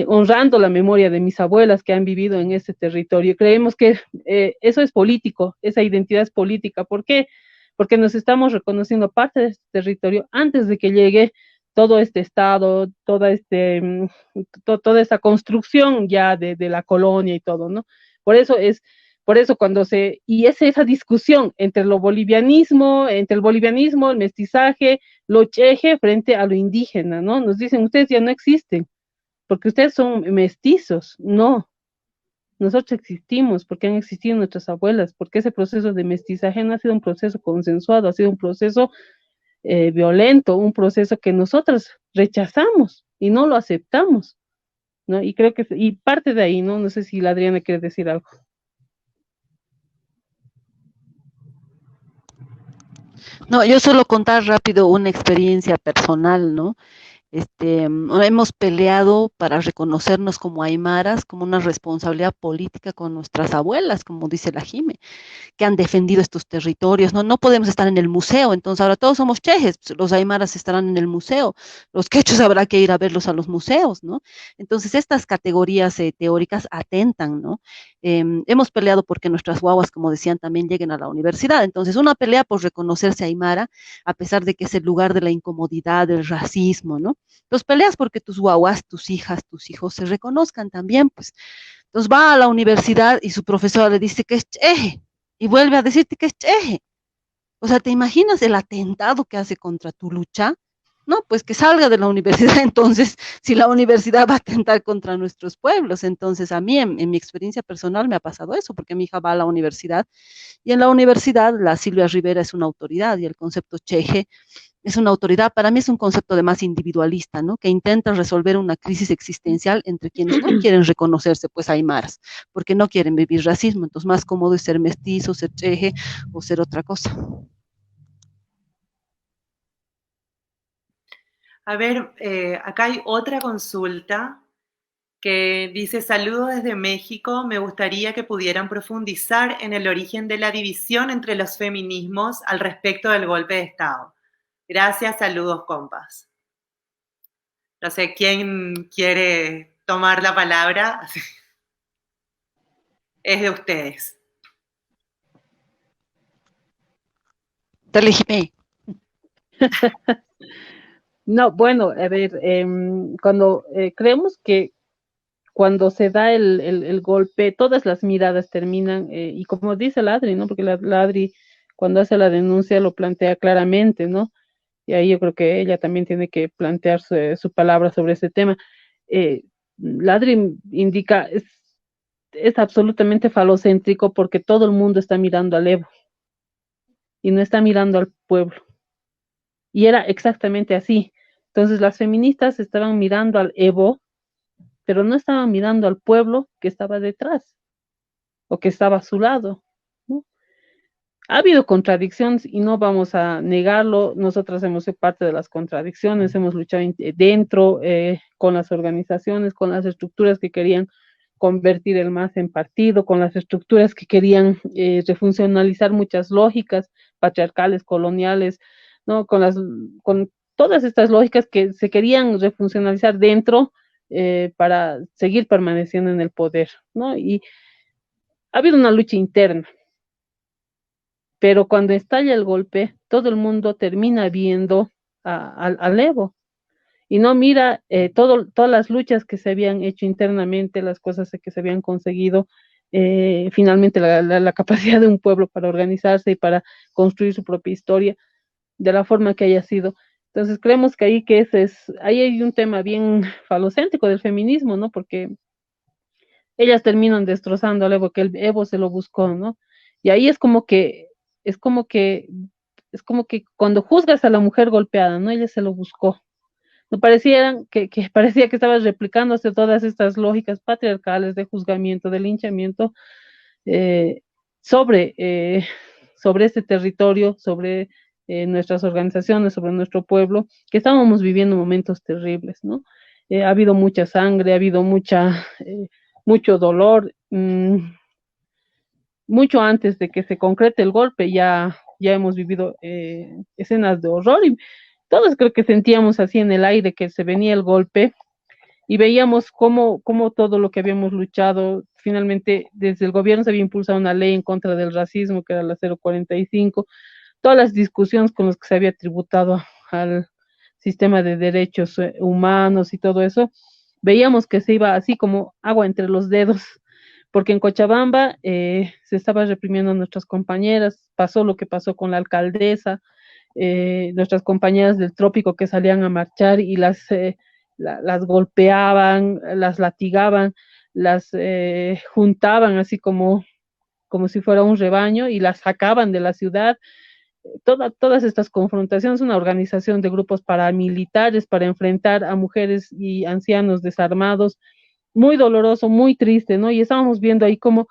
honrando la memoria de mis abuelas que han vivido en ese territorio. Creemos que eso es político, esa identidad es política. ¿Por qué? Porque nos estamos reconociendo parte de este territorio antes de que llegue todo este Estado, toda esta construcción ya de la colonia y todo, ¿no? Por eso y es esa discusión entre el bolivianismo, el mestizaje, lo cheje frente a lo indígena, ¿no? Nos dicen, ustedes ya no existen, porque ustedes son mestizos. No, nosotros existimos porque han existido nuestras abuelas, porque ese proceso de mestizaje no ha sido un proceso consensuado, ha sido un proceso violento, un proceso que nosotros rechazamos y no lo aceptamos, ¿no? Y creo y parte de ahí, ¿no? No sé si la Adriana quiere decir algo.
No, yo solo contar rápido una experiencia personal, ¿no? Hemos peleado para reconocernos como aymaras, como una responsabilidad política con nuestras abuelas, como dice la Jime, que han defendido estos territorios, ¿no? No podemos estar en el museo, entonces ahora todos somos chejes, los aymaras estarán en el museo, los quechos habrá que ir a verlos a los museos, ¿no? Entonces estas categorías teóricas atentan, ¿no? Hemos peleado porque nuestras guaguas, como decían, también lleguen a la universidad, entonces una pelea por reconocerse aymara, a pesar de que es el lugar de la incomodidad, del racismo, ¿no? Entonces peleas porque tus guaguas, tus hijas, tus hijos se reconozcan también, pues. Entonces va a la universidad y su profesora le dice que es cheje, y vuelve a decirte que es cheje. O sea, ¿te imaginas el atentado que hace contra tu lucha? No, pues que salga de la universidad, entonces, si la universidad va a atentar contra nuestros pueblos. Entonces, a mí, en mi experiencia personal, me ha pasado eso, porque mi hija va a la universidad, y en la universidad la Silvia Rivera es una autoridad, y el concepto cheje es una autoridad, para mí es un concepto de más individualista, ¿no? Que intenta resolver una crisis existencial entre quienes no quieren reconocerse, pues aymaras, porque no quieren vivir racismo, entonces más cómodo es ser mestizo, ser cheje o ser otra cosa.
A ver, acá hay otra consulta que dice, saludos desde México, me gustaría que pudieran profundizar en el origen de la división entre los feminismos al respecto del golpe de Estado. Gracias, saludos, compas. No sé, ¿quién quiere tomar la palabra? Es de ustedes.
Dale, Jimé.
No, bueno, a ver, cuando creemos que cuando se da el golpe, todas las miradas terminan, y como dice la Adri, ¿no? Porque la Adri, cuando hace la denuncia, lo plantea claramente, ¿no? Y ahí yo creo que ella también tiene que plantear su palabra sobre ese tema. La Adri indica, es absolutamente falocéntrico porque todo el mundo está mirando al Evo y no está mirando al pueblo. Y era exactamente así. Entonces las feministas estaban mirando al Evo, pero no estaban mirando al pueblo que estaba detrás o que estaba a su lado, ¿no? Ha habido contradicciones y no vamos a negarlo. Nosotras hemos sido parte de las contradicciones, hemos luchado dentro, con las organizaciones, con las estructuras que querían convertir el MAS en partido, con las estructuras que querían refuncionalizar muchas lógicas patriarcales, coloniales, ¿no? Con todas estas lógicas que se querían refuncionalizar dentro, para seguir permaneciendo en el poder, ¿no? Y ha habido una lucha interna, pero cuando estalla el golpe, todo el mundo termina viendo al Evo y no mira, todas las luchas que se habían hecho internamente, las cosas que se habían conseguido, finalmente la capacidad de un pueblo para organizarse y para construir su propia historia de la forma que haya sido. Entonces creemos que ahí hay un tema bien falocéntrico del feminismo, ¿no? Porque ellas terminan destrozando al Evo, que el Evo se lo buscó, ¿no? Y ahí es como que, es como que cuando juzgas a la mujer golpeada, ¿no? Ella se lo buscó. No parecieran que parecía que estabas replicándose todas estas lógicas patriarcales de juzgamiento, de linchamiento, eh, sobre, eh, sobre este territorio, sobre nuestras organizaciones, sobre nuestro pueblo, que estábamos viviendo momentos terribles, ¿no? Ha habido mucha sangre, ha habido mucho dolor, mucho antes de que se concrete el golpe, ya hemos vivido escenas de horror y todos creo que sentíamos así en el aire que se venía el golpe y veíamos cómo todo lo que habíamos luchado, finalmente desde el gobierno se había impulsado una ley en contra del racismo, que era la 045, todas las discusiones con las que se había tributado al sistema de derechos humanos y todo eso, veíamos que se iba así como agua entre los dedos, porque en Cochabamba se estaba reprimiendo a nuestras compañeras, pasó lo que pasó con la alcaldesa, nuestras compañeras del trópico que salían a marchar y las golpeaban, las latigaban, las juntaban así como si fuera un rebaño y las sacaban de la ciudad. Todas estas confrontaciones, una organización de grupos paramilitares para enfrentar a mujeres y ancianos desarmados, muy doloroso, muy triste, ¿no? Y estábamos viendo ahí cómo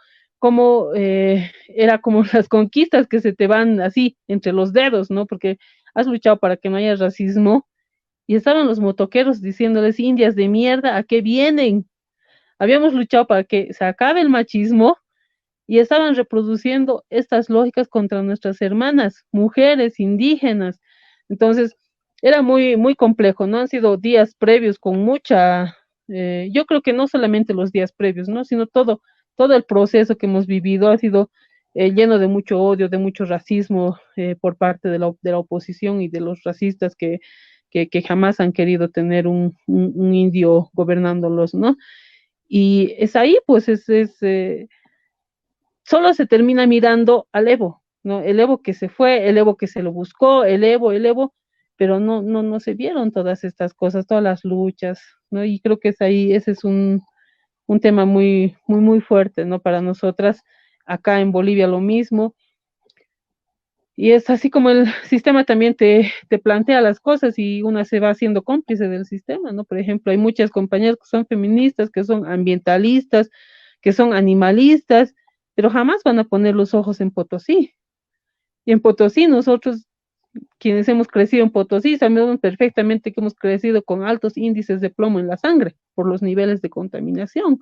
era como las conquistas que se te van así entre los dedos, ¿no? Porque has luchado para que no haya racismo y estaban los motoqueros diciéndoles, indias de mierda, ¿a qué vienen? Habíamos luchado para que se acabe el machismo y estaban reproduciendo estas lógicas contra nuestras hermanas, mujeres, indígenas. Entonces, era muy, muy complejo, ¿no? Han sido días previos con yo creo que no solamente los días previos, ¿no? Sino todo el proceso que hemos vivido ha sido lleno de mucho odio, de mucho racismo por parte de la oposición y de los racistas que jamás han querido tener un indio gobernándolos, ¿no? Y es ahí, pues, solo se termina mirando al Evo, ¿no? El Evo que se fue, el Evo que se lo buscó, el Evo, pero no se vieron todas estas cosas, todas las luchas, ¿no? Y creo que ese es un tema muy, muy, muy fuerte, ¿no? Para nosotras, acá en Bolivia lo mismo, y es así como el sistema también te plantea las cosas y una se va haciendo cómplice del sistema, ¿no? Por ejemplo, hay muchas compañeras que son feministas, que son ambientalistas, que son animalistas, pero jamás van a poner los ojos en Potosí. Y en Potosí nosotros, quienes hemos crecido en Potosí, sabemos perfectamente que hemos crecido con altos índices de plomo en la sangre por los niveles de contaminación.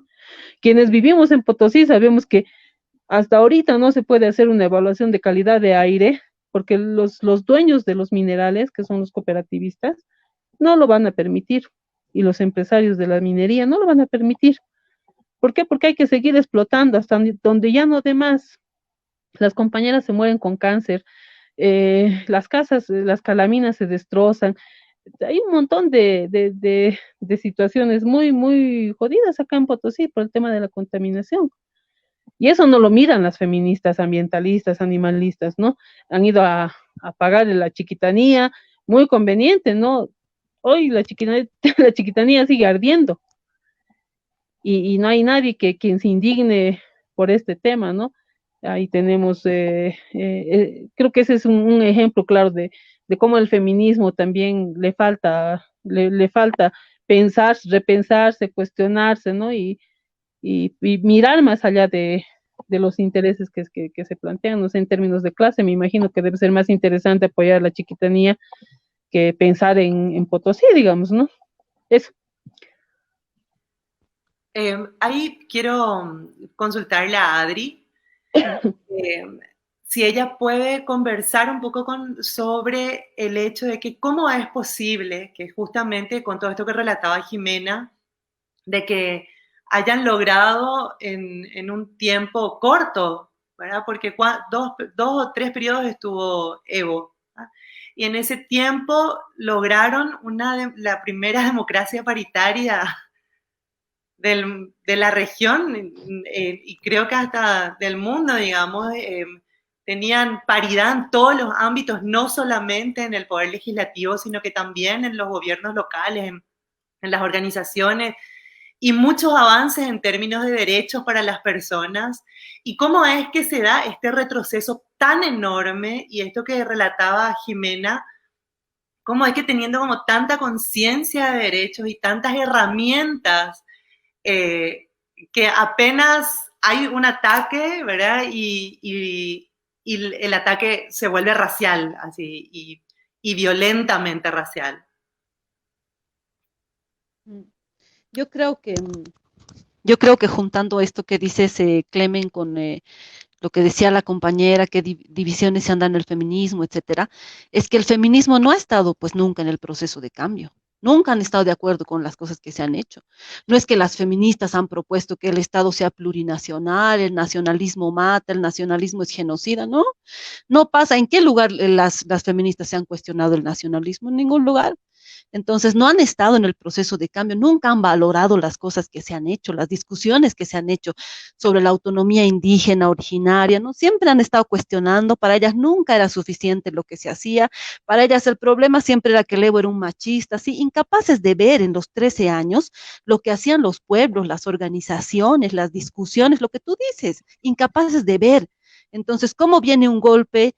Quienes vivimos en Potosí sabemos que hasta ahorita no se puede hacer una evaluación de calidad de aire porque los dueños de los minerales, que son los cooperativistas, no lo van a permitir y los empresarios de la minería no lo van a permitir. ¿Por qué? Porque hay que seguir explotando hasta donde ya no dé más. Las compañeras se mueren con cáncer, las casas, las calaminas se destrozan. Hay un montón de situaciones muy, muy jodidas acá en Potosí por el tema de la contaminación. Y eso no lo miran las feministas, ambientalistas, animalistas, ¿no? Han ido a pagar la chiquitanía, muy conveniente, ¿no? Hoy la chiquitanía sigue ardiendo y no hay nadie quien se indigne por este tema, ¿no? Ahí tenemos, creo que ese es un ejemplo claro de cómo el feminismo también le falta le falta pensar, repensarse, cuestionarse, ¿no? Y mirar más allá de los intereses que se plantean, no sé, en términos de clase, me imagino que debe ser más interesante apoyar a la chiquitanía que pensar en Potosí, digamos, ¿no? Eso.
Ahí quiero consultarle a Adri si ella puede conversar un poco sobre el hecho de que cómo es posible que justamente con todo esto que relataba Jimena, de que hayan logrado en un tiempo corto, ¿verdad? Porque dos o tres periodos estuvo Evo, ¿verdad? Y en ese tiempo lograron la primera democracia paritaria de la región y creo que hasta del mundo, digamos, tenían paridad en todos los ámbitos, no solamente en el poder legislativo, sino que también en los gobiernos locales, en las organizaciones, y muchos avances en términos de derechos para las personas. ¿Y cómo es que se da este retroceso tan enorme? Y esto que relataba Jimena, cómo es que teniendo como tanta conciencia de derechos y tantas herramientas, que apenas hay un ataque, ¿verdad? Y el ataque se vuelve racial, así, y violentamente racial.
Yo creo que juntando esto que dices, Clemen, con lo que decía la compañera, que divisiones se han dado en el feminismo, etcétera, es que el feminismo no ha estado pues nunca en el proceso de cambio. Nunca han estado de acuerdo con las cosas que se han hecho. No es que las feministas han propuesto que el Estado sea plurinacional, el nacionalismo mata, el nacionalismo es genocida, ¿no? No pasa. ¿En qué lugar las feministas se han cuestionado el nacionalismo? En ningún lugar. Entonces, no han estado en el proceso de cambio, nunca han valorado las cosas que se han hecho, las discusiones que se han hecho sobre la autonomía indígena originaria, ¿no? Siempre han estado cuestionando, para ellas nunca era suficiente lo que se hacía, para ellas el problema siempre era que el Evo era un machista, ¿sí? Incapaces de ver en los 13 años lo que hacían los pueblos, las organizaciones, las discusiones, lo que tú dices, incapaces de ver. Entonces, ¿cómo viene un golpe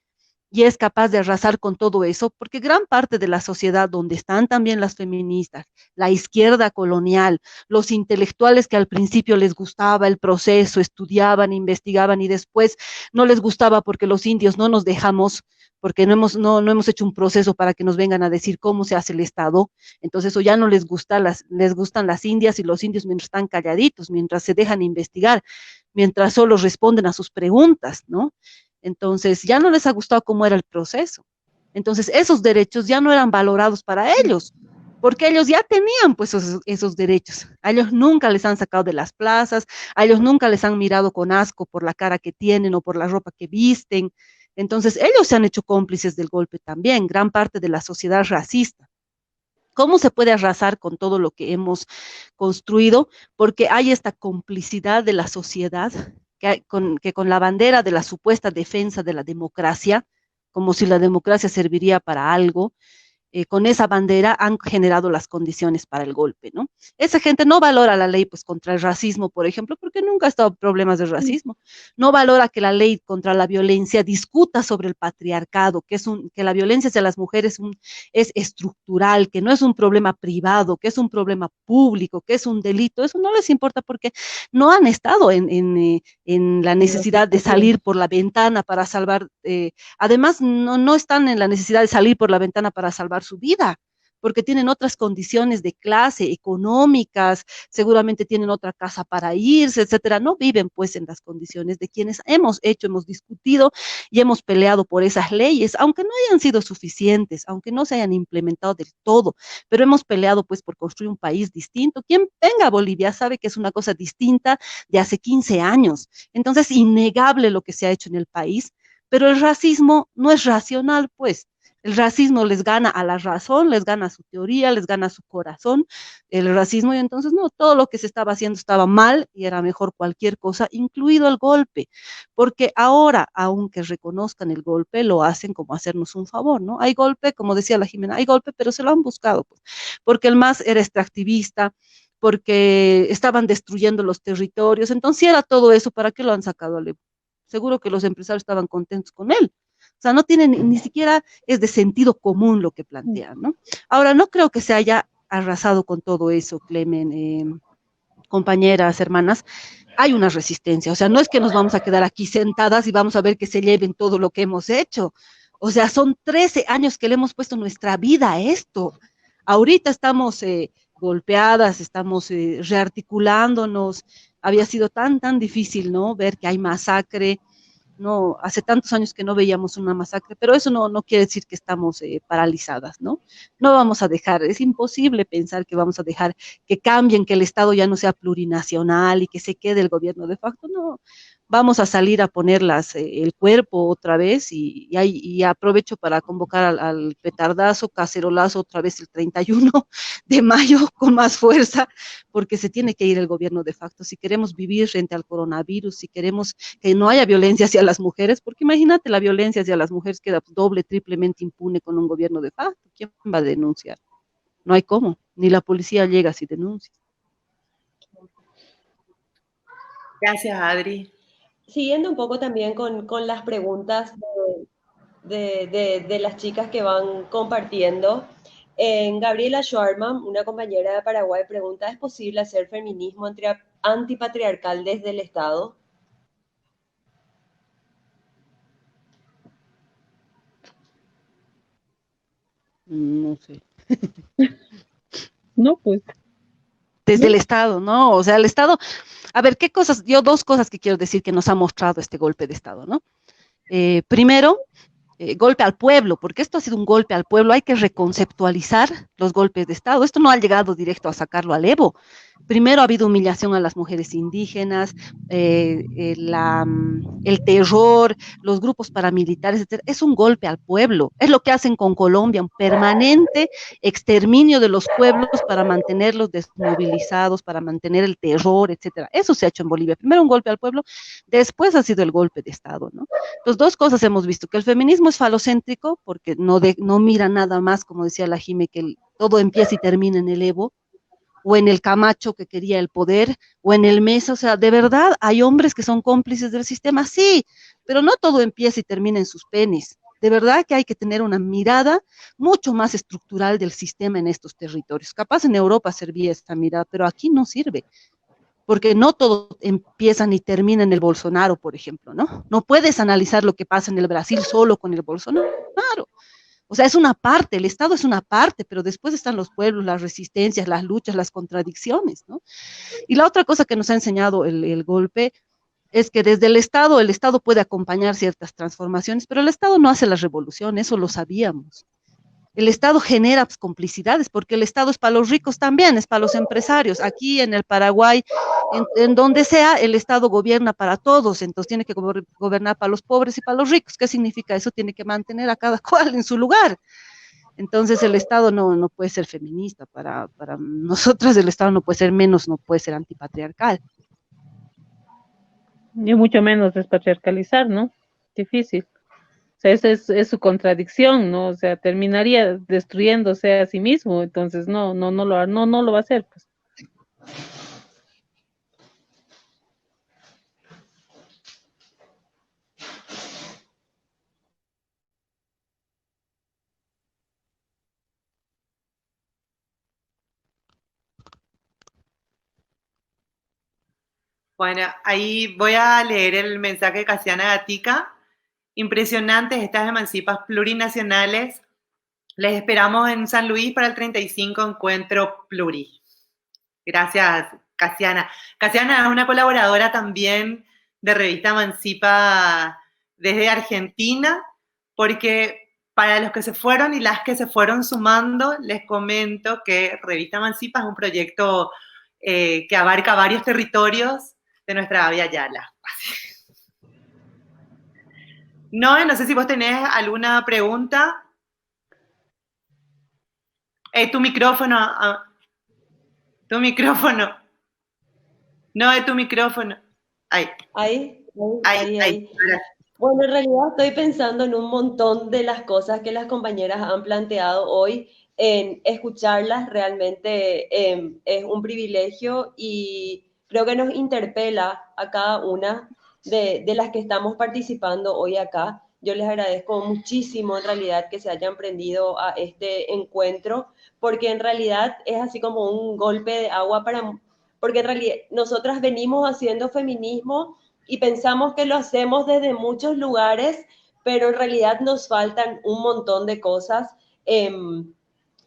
y es capaz de arrasar con todo eso? Porque gran parte de la sociedad donde están también las feministas, la izquierda colonial, los intelectuales que al principio les gustaba el proceso, estudiaban, investigaban y después no les gustaba porque los indios no nos dejamos, porque no hemos hecho un proceso para que nos vengan a decir cómo se hace el Estado, entonces eso ya no les gusta, les gustan las indias y los indios mientras están calladitos, mientras se dejan investigar, mientras solo responden a sus preguntas, ¿no? Entonces ya no les ha gustado cómo era el proceso. Entonces esos derechos ya no eran valorados para ellos, porque ellos ya tenían pues esos derechos. A ellos nunca les han sacado de las plazas, a ellos nunca les han mirado con asco por la cara que tienen o por la ropa que visten. Entonces ellos se han hecho cómplices del golpe también, gran parte de la sociedad racista. ¿Cómo se puede arrasar con todo lo que hemos construido? Porque hay esta complicidad de la sociedad que con la bandera de la supuesta defensa de la democracia, como si la democracia serviría para algo, con esa bandera han generado las condiciones para el golpe, ¿no? Esa gente no valora la ley pues contra el racismo, por ejemplo, porque nunca ha estado problemas de racismo. No valora que la ley contra la violencia discuta sobre el patriarcado, que la violencia hacia las mujeres es estructural, que no es un problema privado, que es un problema público, que es un delito. Eso no les importa porque no han estado en la necesidad de salir por la ventana para salvar, además no están en la necesidad de salir por la ventana para salvar su vida, porque tienen otras condiciones de clase, económicas, seguramente tienen otra casa para irse, etcétera. No viven pues en las condiciones de quienes hemos discutido y hemos peleado por esas leyes, aunque no hayan sido suficientes, aunque no se hayan implementado del todo, pero hemos peleado pues por construir un país distinto. Quien venga a Bolivia sabe que es una cosa distinta de hace 15 años. Entonces, innegable lo que se ha hecho en el país, pero el racismo no es racional, pues. El racismo les gana a la razón, les gana a su teoría, les gana a su corazón, el racismo, y entonces no, todo lo que se estaba haciendo estaba mal y era mejor cualquier cosa, incluido el golpe, porque ahora, aunque reconozcan el golpe, lo hacen como hacernos un favor, ¿no? Hay golpe, como decía la Jimena, hay golpe, pero se lo han buscado, pues, porque el MAS era extractivista, porque estaban destruyendo los territorios, entonces si era todo eso, ¿para qué lo han sacado a Levo? Seguro que los empresarios estaban contentos con él. O sea, no tienen, ni siquiera es de sentido común lo que plantean, ¿no? Ahora, no creo que se haya arrasado con todo eso, Clemen, compañeras, hermanas, hay una resistencia. O sea, no es que nos vamos a quedar aquí sentadas y vamos a ver que se lleven todo lo que hemos hecho. O sea, son 13 años que le hemos puesto nuestra vida a esto. Ahorita estamos golpeadas, estamos rearticulándonos. Había sido tan difícil, ¿no? Ver que hay masacre, no, hace tantos años que no veíamos una masacre, pero eso no quiere decir que estamos paralizadas, ¿no? No vamos a dejar, es imposible pensar que vamos a dejar que cambien, que el Estado ya no sea plurinacional y que se quede el gobierno de facto, no. Vamos a salir a ponerlas el cuerpo otra vez y aprovecho para convocar al petardazo, cacerolazo otra vez el 31 de mayo con más fuerza, porque se tiene que ir el gobierno de facto. Si queremos vivir frente al coronavirus, si queremos que no haya violencia hacia las mujeres, porque imagínate la violencia hacia las mujeres queda doble, triplemente impune con un gobierno de facto. ¿Quién va a denunciar? No hay cómo, ni la policía llega si denuncia.
Gracias, Adri.
Siguiendo un poco también con las preguntas de las chicas que van compartiendo, Gabriela Schwarman, una compañera de Paraguay, pregunta, ¿es posible hacer feminismo antipatriarcal desde el Estado?
No sé.
No, pues.
Desde el Estado, ¿no? O sea, el Estado, a ver, ¿qué cosas? Yo dos cosas que quiero decir que nos ha mostrado este golpe de Estado, ¿no? Primero, golpe al pueblo, porque esto ha sido un golpe al pueblo, hay que reconceptualizar los golpes de Estado. Esto no ha llegado directo a sacarlo al Evo. Primero ha habido humillación a las mujeres indígenas, el terror, los grupos paramilitares, etc. Es un golpe al pueblo. Es lo que hacen con Colombia, un permanente exterminio de los pueblos para mantenerlos desmovilizados, para mantener el terror, etc. Eso se ha hecho en Bolivia. Primero un golpe al pueblo, después ha sido el golpe de Estado, ¿no? Entonces, dos cosas hemos visto, que el feminismo es falocéntrico, porque no mira nada más, como decía la Jime, que todo empieza y termina en el Evo, o en el Camacho que quería el poder, o en el Mesa. O sea, de verdad hay hombres que son cómplices del sistema, sí, pero no todo empieza y termina en sus penes. De verdad que hay que tener una mirada mucho más estructural del sistema en estos territorios. Capaz en Europa servía esta mirada, pero aquí no sirve, porque no todo empieza ni termina en el Bolsonaro, por ejemplo, ¿no? No puedes analizar lo que pasa en el Brasil solo con el Bolsonaro. O sea, es una parte, el Estado es una parte, pero después están los pueblos, las resistencias, las luchas, las contradicciones, ¿no? Y la otra cosa que nos ha enseñado el golpe es que desde el Estado puede acompañar ciertas transformaciones, pero el Estado no hace la revolución, eso lo sabíamos. El Estado genera complicidades, porque el Estado es para los ricos también, es para los empresarios. Aquí en el Paraguay, en donde sea, el Estado gobierna para todos, entonces tiene que gobernar para los pobres y para los ricos. ¿Qué significa eso? Tiene que mantener a cada cual en su lugar. Entonces el Estado no puede ser feminista, para nosotras el Estado no puede ser menos, no puede ser antipatriarcal.
Y mucho menos despatriarcalizar, ¿no? Difícil. O sea, esa es su contradicción, ¿no? O sea, terminaría destruyéndose a sí mismo, entonces no lo va a hacer, pues.
Bueno, ahí voy a leer el mensaje de Casiana Gatica. Impresionantes estas emancipas plurinacionales. Les esperamos en San Luis para el 35 Encuentro Pluri. Gracias, Casiana. Casiana es una colaboradora también de Revista Emancipa desde Argentina, porque para los que se fueron y las que se fueron sumando, les comento que Revista Emancipa es un proyecto que abarca varios territorios de nuestra Avia Yala. No sé si vos tenés alguna pregunta. Tu micrófono. Tu micrófono. No, es tu micrófono.
Ahí. Bueno, en realidad estoy pensando en un montón de las cosas que las compañeras han planteado hoy. En escucharlas realmente es un privilegio y creo que nos interpela a cada una de las que estamos participando hoy acá. Yo les agradezco muchísimo en realidad que se hayan prendido a este encuentro, porque en realidad es así como un golpe de agua porque en realidad nosotras venimos haciendo feminismo y pensamos que lo hacemos desde muchos lugares, pero en realidad nos faltan un montón de cosas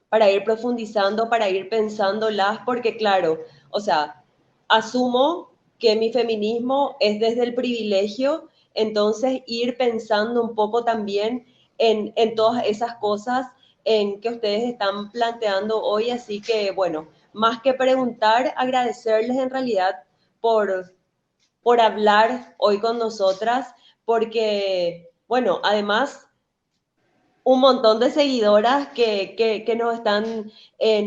para ir profundizando, para ir pensándolas, porque claro, o sea, asumo que mi feminismo es desde el privilegio, entonces ir pensando un poco también en todas esas cosas en que ustedes están planteando hoy, así que bueno, más que preguntar, agradecerles en realidad por hablar hoy con nosotras, porque bueno, además un montón de seguidoras que nos están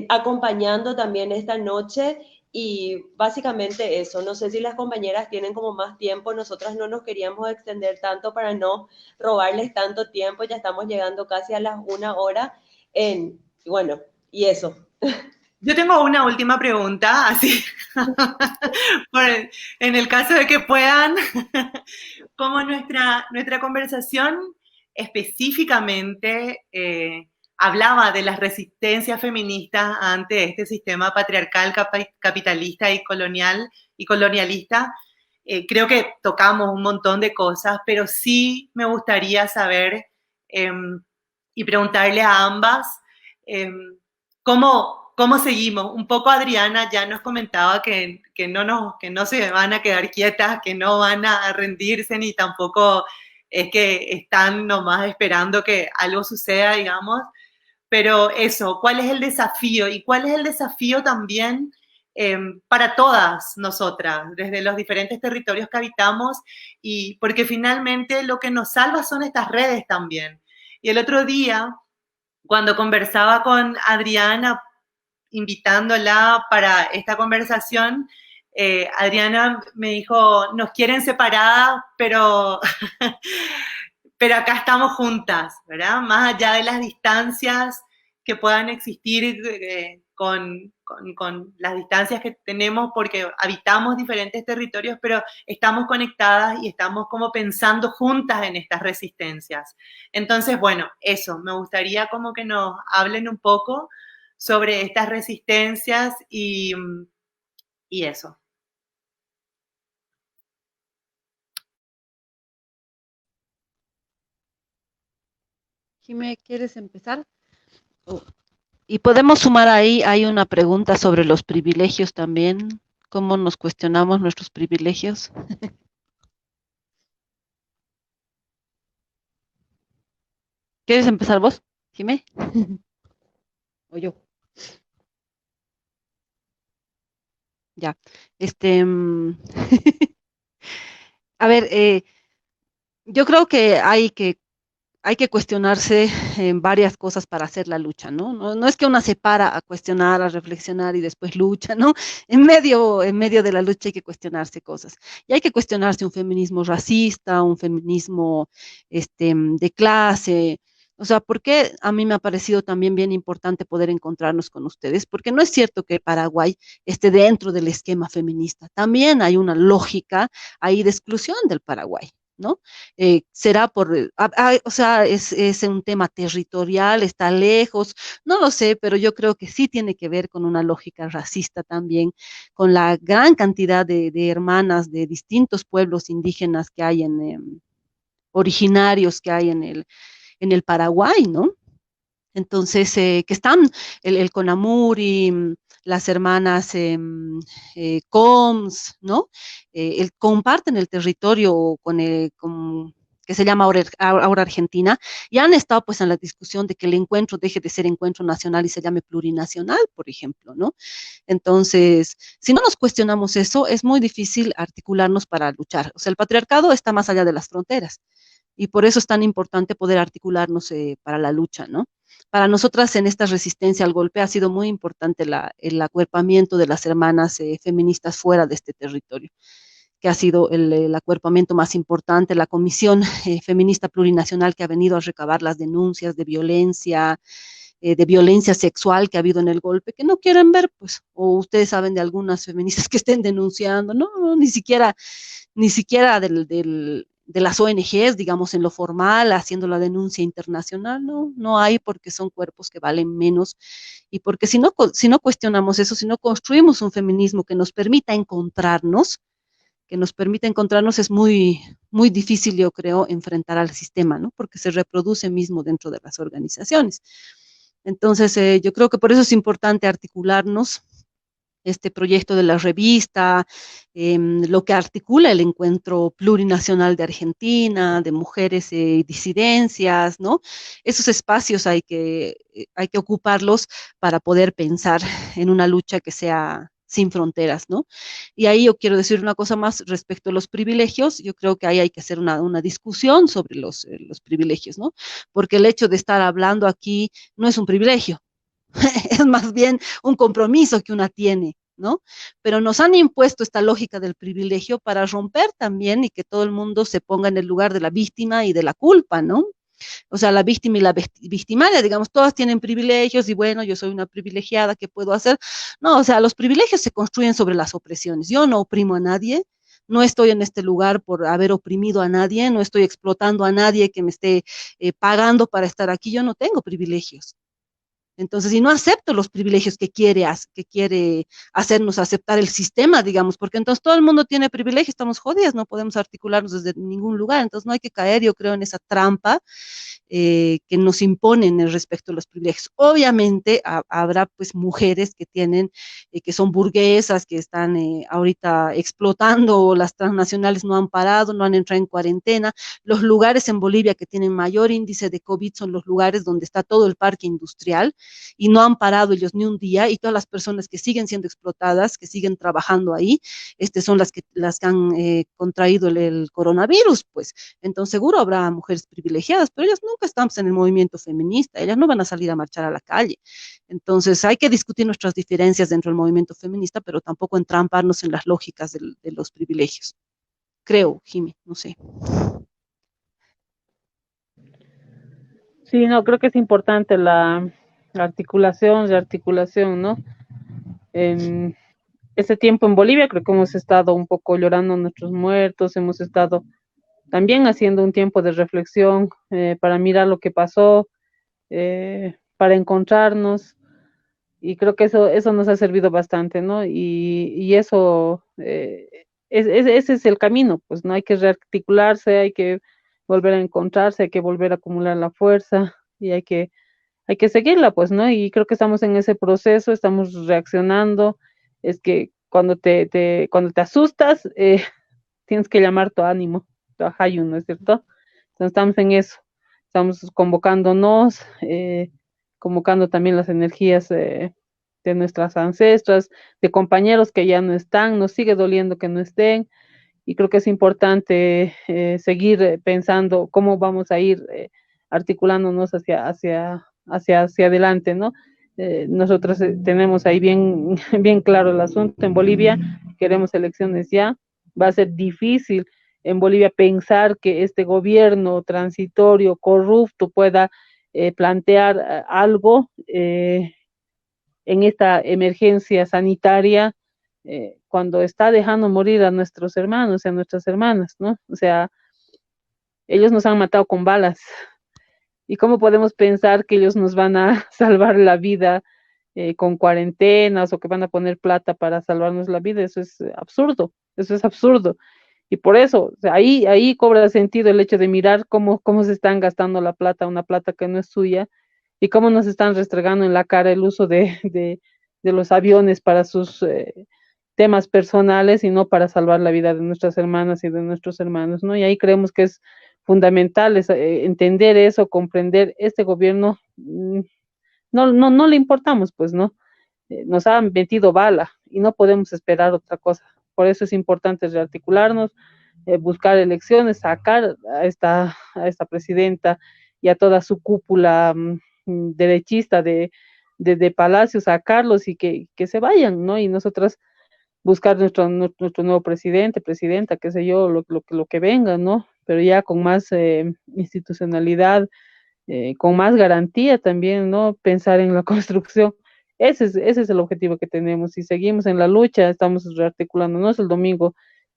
acompañando también esta noche y básicamente eso. No sé si las compañeras tienen como más tiempo, nosotras no nos queríamos extender tanto para no robarles tanto tiempo, ya estamos llegando casi a las 1 hora bueno, y eso.
Yo tengo una última pregunta, así, en el caso de que puedan, como nuestra conversación específicamente hablaba de las resistencias feministas ante este sistema patriarcal, capitalista y colonialista, creo que tocamos un montón de cosas, pero sí me gustaría saber y preguntarle a ambas ¿cómo seguimos? Un poco Adriana ya nos comentaba que no se van a quedar quietas, que no van a rendirse, ni tampoco es que están nomás esperando que algo suceda, digamos. Pero eso, ¿cuál es el desafío? ¿Y cuál es el desafío también para todas nosotras, desde los diferentes territorios que habitamos? Y porque finalmente lo que nos salva son estas redes también. Y el otro día, cuando conversaba con Adriana, invitándola para esta conversación, Adriana me dijo, nos quieren separadas, pero, pero acá estamos juntas, ¿verdad? Más allá de las distancias que puedan existir con las distancias que tenemos porque habitamos diferentes territorios, pero estamos conectadas y estamos como pensando juntas en estas resistencias. Entonces, bueno, eso, me gustaría como que nos hablen un poco sobre estas resistencias y eso.
Jimé, ¿quieres empezar? Oh. Y podemos sumar ahí, hay una pregunta sobre los privilegios también, cómo nos cuestionamos nuestros privilegios. ¿Quieres empezar vos, Jimé? O yo. Ya. A ver, yo creo que hay que cuestionarse en varias cosas para hacer la lucha, ¿no? No es que una se para a cuestionar, a reflexionar y después lucha, ¿no? En medio de la lucha hay que cuestionarse cosas. Y hay que cuestionarse un feminismo racista, un feminismo de clase. O sea, ¿por qué a mí me ha parecido también bien importante poder encontrarnos con ustedes? Porque no es cierto que Paraguay esté dentro del esquema feminista. También hay una lógica ahí de exclusión del Paraguay, ¿no? Será o sea, es un tema territorial, está lejos, no lo sé, pero yo creo que sí tiene que ver con una lógica racista también, con la gran cantidad de hermanas de distintos pueblos indígenas que hay originarios que hay en el Paraguay, ¿no? Entonces, que están el CONAMUR y las hermanas COMS, ¿no? Comparten el territorio que se llama ahora Argentina, y han estado pues en la discusión de que el encuentro deje de ser encuentro nacional y se llame plurinacional, por ejemplo, ¿no? Entonces, si no nos cuestionamos eso, es muy difícil articularnos para luchar. O sea, el patriarcado está más allá de las fronteras y por eso es tan importante poder articularnos para la lucha, ¿no? Para nosotras en esta resistencia al golpe ha sido muy importante el acuerpamiento de las hermanas feministas fuera de este territorio, que ha sido el acuerpamiento más importante, la Comisión Feminista Plurinacional que ha venido a recabar las denuncias de violencia sexual que ha habido en el golpe, que no quieren ver, pues, o ustedes saben de algunas feministas que estén denunciando, no, ni siquiera las ONGs, digamos, en lo formal, haciendo la denuncia internacional, no hay, porque son cuerpos que valen menos, y porque si no cuestionamos eso, si no construimos un feminismo que nos permita encontrarnos, es muy, muy difícil, yo creo, enfrentar al sistema, ¿no? Porque se reproduce mismo dentro de las organizaciones. Entonces, yo creo que por eso es importante articularnos, este proyecto de la revista, lo que articula el Encuentro Plurinacional de Argentina, de mujeres y disidencias, ¿no? Esos espacios hay que ocuparlos para poder pensar en una lucha que sea sin fronteras, ¿no? Y ahí yo quiero decir una cosa más respecto a los privilegios. Yo creo que ahí hay que hacer una discusión sobre los privilegios, ¿no? Porque el hecho de estar hablando aquí no es un privilegio, es más bien un compromiso que una tiene, ¿no? Pero nos han impuesto esta lógica del privilegio para romper también y que todo el mundo se ponga en el lugar de la víctima y de la culpa, ¿no? O sea, la víctima y la victimaria, digamos, todas tienen privilegios y bueno, yo soy una privilegiada, ¿qué puedo hacer? No, o sea, los privilegios se construyen sobre las opresiones. Yo no oprimo a nadie, no estoy en este lugar por haber oprimido a nadie, no estoy explotando a nadie que me esté pagando para estar aquí, yo no tengo privilegios. Entonces, y no acepto los privilegios que quiere hacernos aceptar el sistema, digamos, porque entonces todo el mundo tiene privilegios, estamos jodidas, no podemos articularnos desde ningún lugar, entonces no hay que caer, yo creo, en esa trampa que nos imponen respecto a los privilegios. Obviamente habrá pues mujeres que tienen, que son burguesas, que están ahorita explotando, las transnacionales no han parado, no han entrado en cuarentena. Los lugares en Bolivia que tienen mayor índice de COVID son los lugares donde está todo el parque industrial y no han parado ellos ni un día, y todas las personas que siguen siendo explotadas, que siguen trabajando ahí, son las que han contraído el coronavirus, pues. Entonces seguro habrá mujeres privilegiadas, pero ellas nunca estamos en el movimiento feminista, ellas no van a salir a marchar a la calle. Entonces hay que discutir nuestras diferencias dentro del movimiento feminista, pero tampoco entramparnos en las lógicas de los privilegios. Creo, Jimmy, no sé.
Sí, no, creo que es importante la rearticulación, ¿no? En ese tiempo en Bolivia creo que hemos estado un poco llorando nuestros muertos, hemos estado también haciendo un tiempo de reflexión para mirar lo que pasó, para encontrarnos, y creo que eso nos ha servido bastante, ¿no? Y eso, ese es el camino, pues no hay que rearticularse, hay que volver a encontrarse, hay que volver a acumular la fuerza y hay que seguirla, pues, ¿no? Y creo que estamos en ese proceso, estamos reaccionando. Es que cuando te asustas, tienes que llamar tu ánimo, tu ajayu, ¿no es cierto? Entonces estamos en eso, estamos convocándonos, convocando también las energías de nuestras ancestras, de compañeros que ya no están, nos sigue doliendo que no estén, y creo que es importante seguir pensando cómo vamos a ir articulándonos hacia adelante, ¿no? Nosotros tenemos ahí bien, bien claro el asunto. En Bolivia queremos elecciones ya. Va a ser difícil en Bolivia pensar que este gobierno transitorio, corrupto, pueda plantear algo en esta emergencia sanitaria cuando está dejando morir a nuestros hermanos y a nuestras hermanas, ¿no? O sea, ellos nos han matado con balas. ¿Y cómo podemos pensar que ellos nos van a salvar la vida con cuarentenas, o que van a poner plata para salvarnos la vida? Eso es absurdo, eso es absurdo. Y por eso, o sea, ahí cobra sentido el hecho de mirar cómo se están gastando la plata, una plata que no es suya, y cómo nos están restregando en la cara el uso de los aviones para sus temas personales y no para salvar la vida de nuestras hermanas y de nuestros hermanos, ¿no? Y ahí creemos que es fundamental entender eso, comprender este gobierno, no le importamos, pues, ¿no? Nos han metido bala y no podemos esperar otra cosa. Por eso es importante rearticularnos, buscar elecciones, sacar a esta presidenta y a toda su cúpula derechista de Palacio, sacarlos y que se vayan, ¿no? Y nosotras buscar nuestro nuevo presidenta, qué sé yo, lo que venga, ¿no? Pero ya con más institucionalidad, con más garantía también, ¿no? Pensar en la construcción. Ese es el objetivo que tenemos. Si seguimos en la lucha, estamos rearticulándonos. El domingo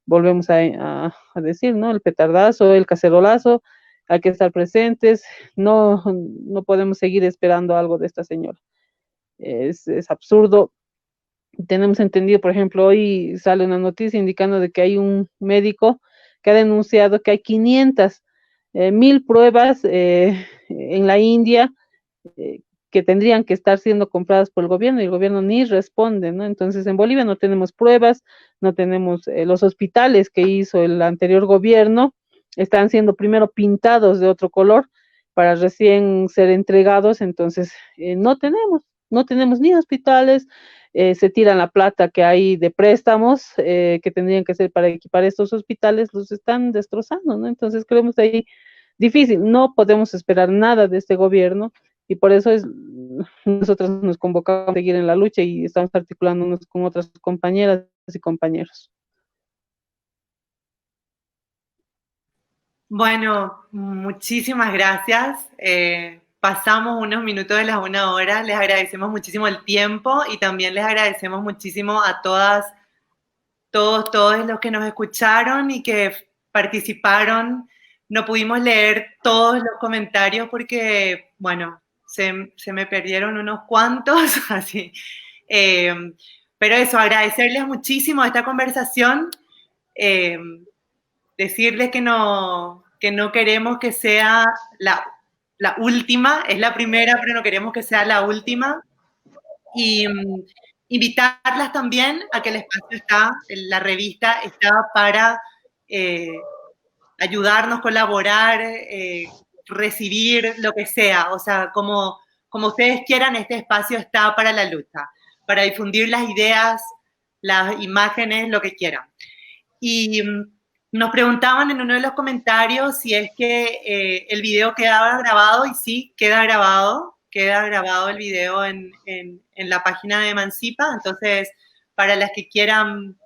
volvemos a decir, ¿no? El petardazo, el cacerolazo, hay que estar presentes, no podemos seguir esperando algo de esta señora. Es absurdo. Tenemos entendido, por ejemplo, hoy sale una noticia indicando de que hay un médico que ha denunciado que hay 500, 1000 pruebas en la India eh, que tendrían que estar siendo compradas por el gobierno y el gobierno ni responde, ¿no? Entonces en Bolivia no tenemos pruebas, no tenemos los hospitales que hizo el anterior gobierno, están siendo primero pintados de otro color para recién ser entregados, entonces no tenemos ni hospitales, se tiran la plata que hay de préstamos que tendrían que ser para equipar estos hospitales, los están destrozando, ¿no? Entonces creemos ahí difícil, no podemos esperar nada de este gobierno y por eso nosotros nos convocamos a seguir en la lucha y estamos articulándonos con otras compañeras y compañeros.
Bueno, muchísimas gracias. Pasamos unos minutos de las 1 hora. Les agradecemos muchísimo el tiempo y también les agradecemos muchísimo a todas, todos los que nos escucharon y que participaron. No pudimos leer todos los comentarios porque, bueno, se me perdieron unos cuantos, así. Pero eso, agradecerles muchísimo esta conversación. Decirles que no queremos que sea la última, es la primera, pero no queremos que sea la última. Y invitarlas también a que el espacio está, la revista está para ayudarnos, colaborar, recibir lo que sea. O sea, como ustedes quieran, este espacio está para la lucha, para difundir las ideas, las imágenes, lo que quieran. Y nos preguntaban en uno de los comentarios si es que el video quedaba grabado, y sí, queda grabado el video en la página de Emancipa, entonces para las que quieran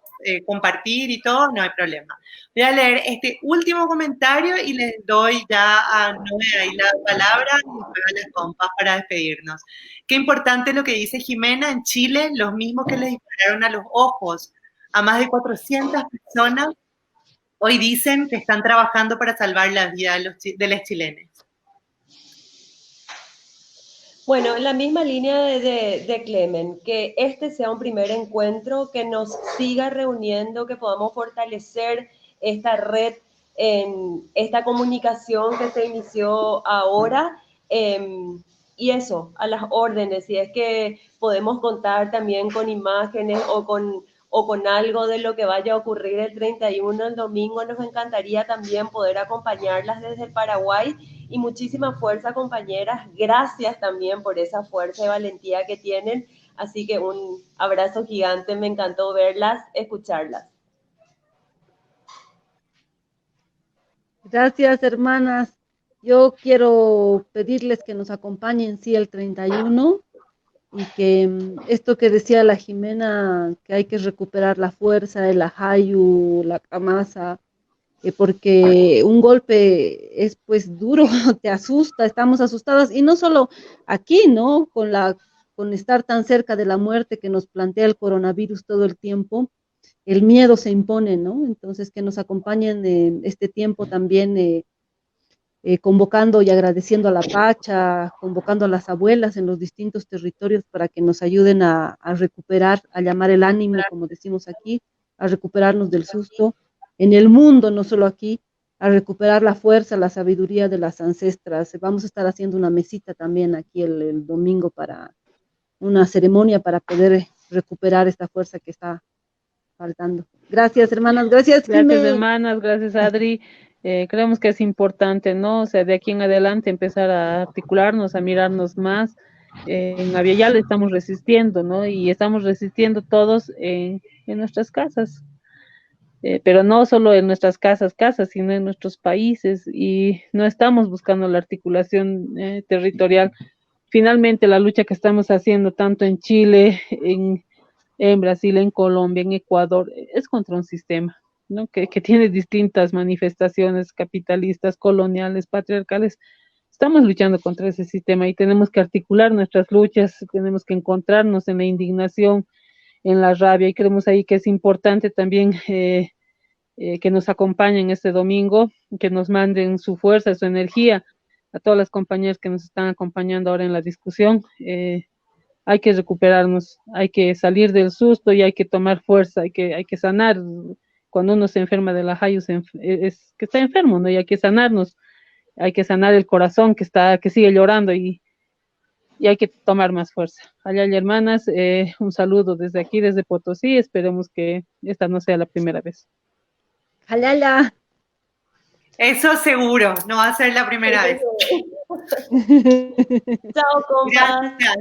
compartir y todo, no hay problema. Voy a leer este último comentario y les doy ya a Noé ahí la palabra y después a las compas para despedirnos. Qué importante lo que dice Jimena. En Chile, los mismos que les dispararon a los ojos a más de 400 personas, hoy dicen que están trabajando para salvar la vida de los chilenos.
Bueno, en la misma línea de Clemen, que este sea un primer encuentro, que nos siga reuniendo, que podamos fortalecer esta red, en esta comunicación que se inició ahora, y eso, a las órdenes, si es que podemos contar también con imágenes o con algo de lo que vaya a ocurrir el 31, el domingo, nos encantaría también poder acompañarlas desde el Paraguay. Y muchísima fuerza, compañeras. Gracias también por esa fuerza y valentía que tienen. Así que un abrazo gigante. Me encantó verlas, escucharlas.
Gracias, hermanas. Yo quiero pedirles que nos acompañen, sí, el 31, y que esto que decía la Jimena, que hay que recuperar la fuerza, el ajayu, la camasa, porque un golpe es pues duro, te asusta, estamos asustadas, y no solo aquí, ¿no? Con estar tan cerca de la muerte que nos plantea el coronavirus todo el tiempo, el miedo se impone, ¿no? Entonces que nos acompañen en este tiempo también, convocando y agradeciendo a la Pacha, convocando a las abuelas en los distintos territorios para que nos ayuden a recuperar, a llamar el ánimo, como decimos aquí, a recuperarnos del susto, en el mundo, no solo aquí, a recuperar la fuerza, la sabiduría de las ancestras. Vamos a estar haciendo una mesita también aquí el domingo para una ceremonia para poder recuperar esta fuerza que está faltando. Gracias, hermanas, gracias,
Gracias,
Jimé.
hermanas, gracias, Adri. Creemos que es importante, ¿no? O sea, de aquí en adelante empezar a articularnos, a mirarnos más. En Aviala estamos resistiendo, ¿no? Y estamos resistiendo todos en nuestras casas. Pero no solo en nuestras casas, sino en nuestros países, y no estamos buscando la articulación territorial. Finalmente, la lucha que estamos haciendo tanto en Chile, en Brasil, en Colombia, en Ecuador, es contra un sistema, ¿no? que tiene distintas manifestaciones capitalistas, coloniales, patriarcales. Estamos luchando contra ese sistema y tenemos que articular nuestras luchas, tenemos que encontrarnos en la indignación, en la rabia, y creemos ahí que es importante también que nos acompañen este domingo, que nos manden su fuerza, su energía, a todas las compañeras que nos están acompañando ahora en la discusión. Hay que recuperarnos, hay que salir del susto y hay que tomar fuerza, hay que sanar. Cuando uno se enferma de la Hayu, es que está enfermo, ¿no? Y hay que sanarnos, hay que sanar el corazón que sigue llorando y hay que tomar más fuerza. Allá, hermanas, un saludo desde aquí, desde Potosí. Esperemos que esta no sea la primera vez.
Jalala.
Eso seguro, no va a ser la primera vez.
Chao, compas.
Gracias.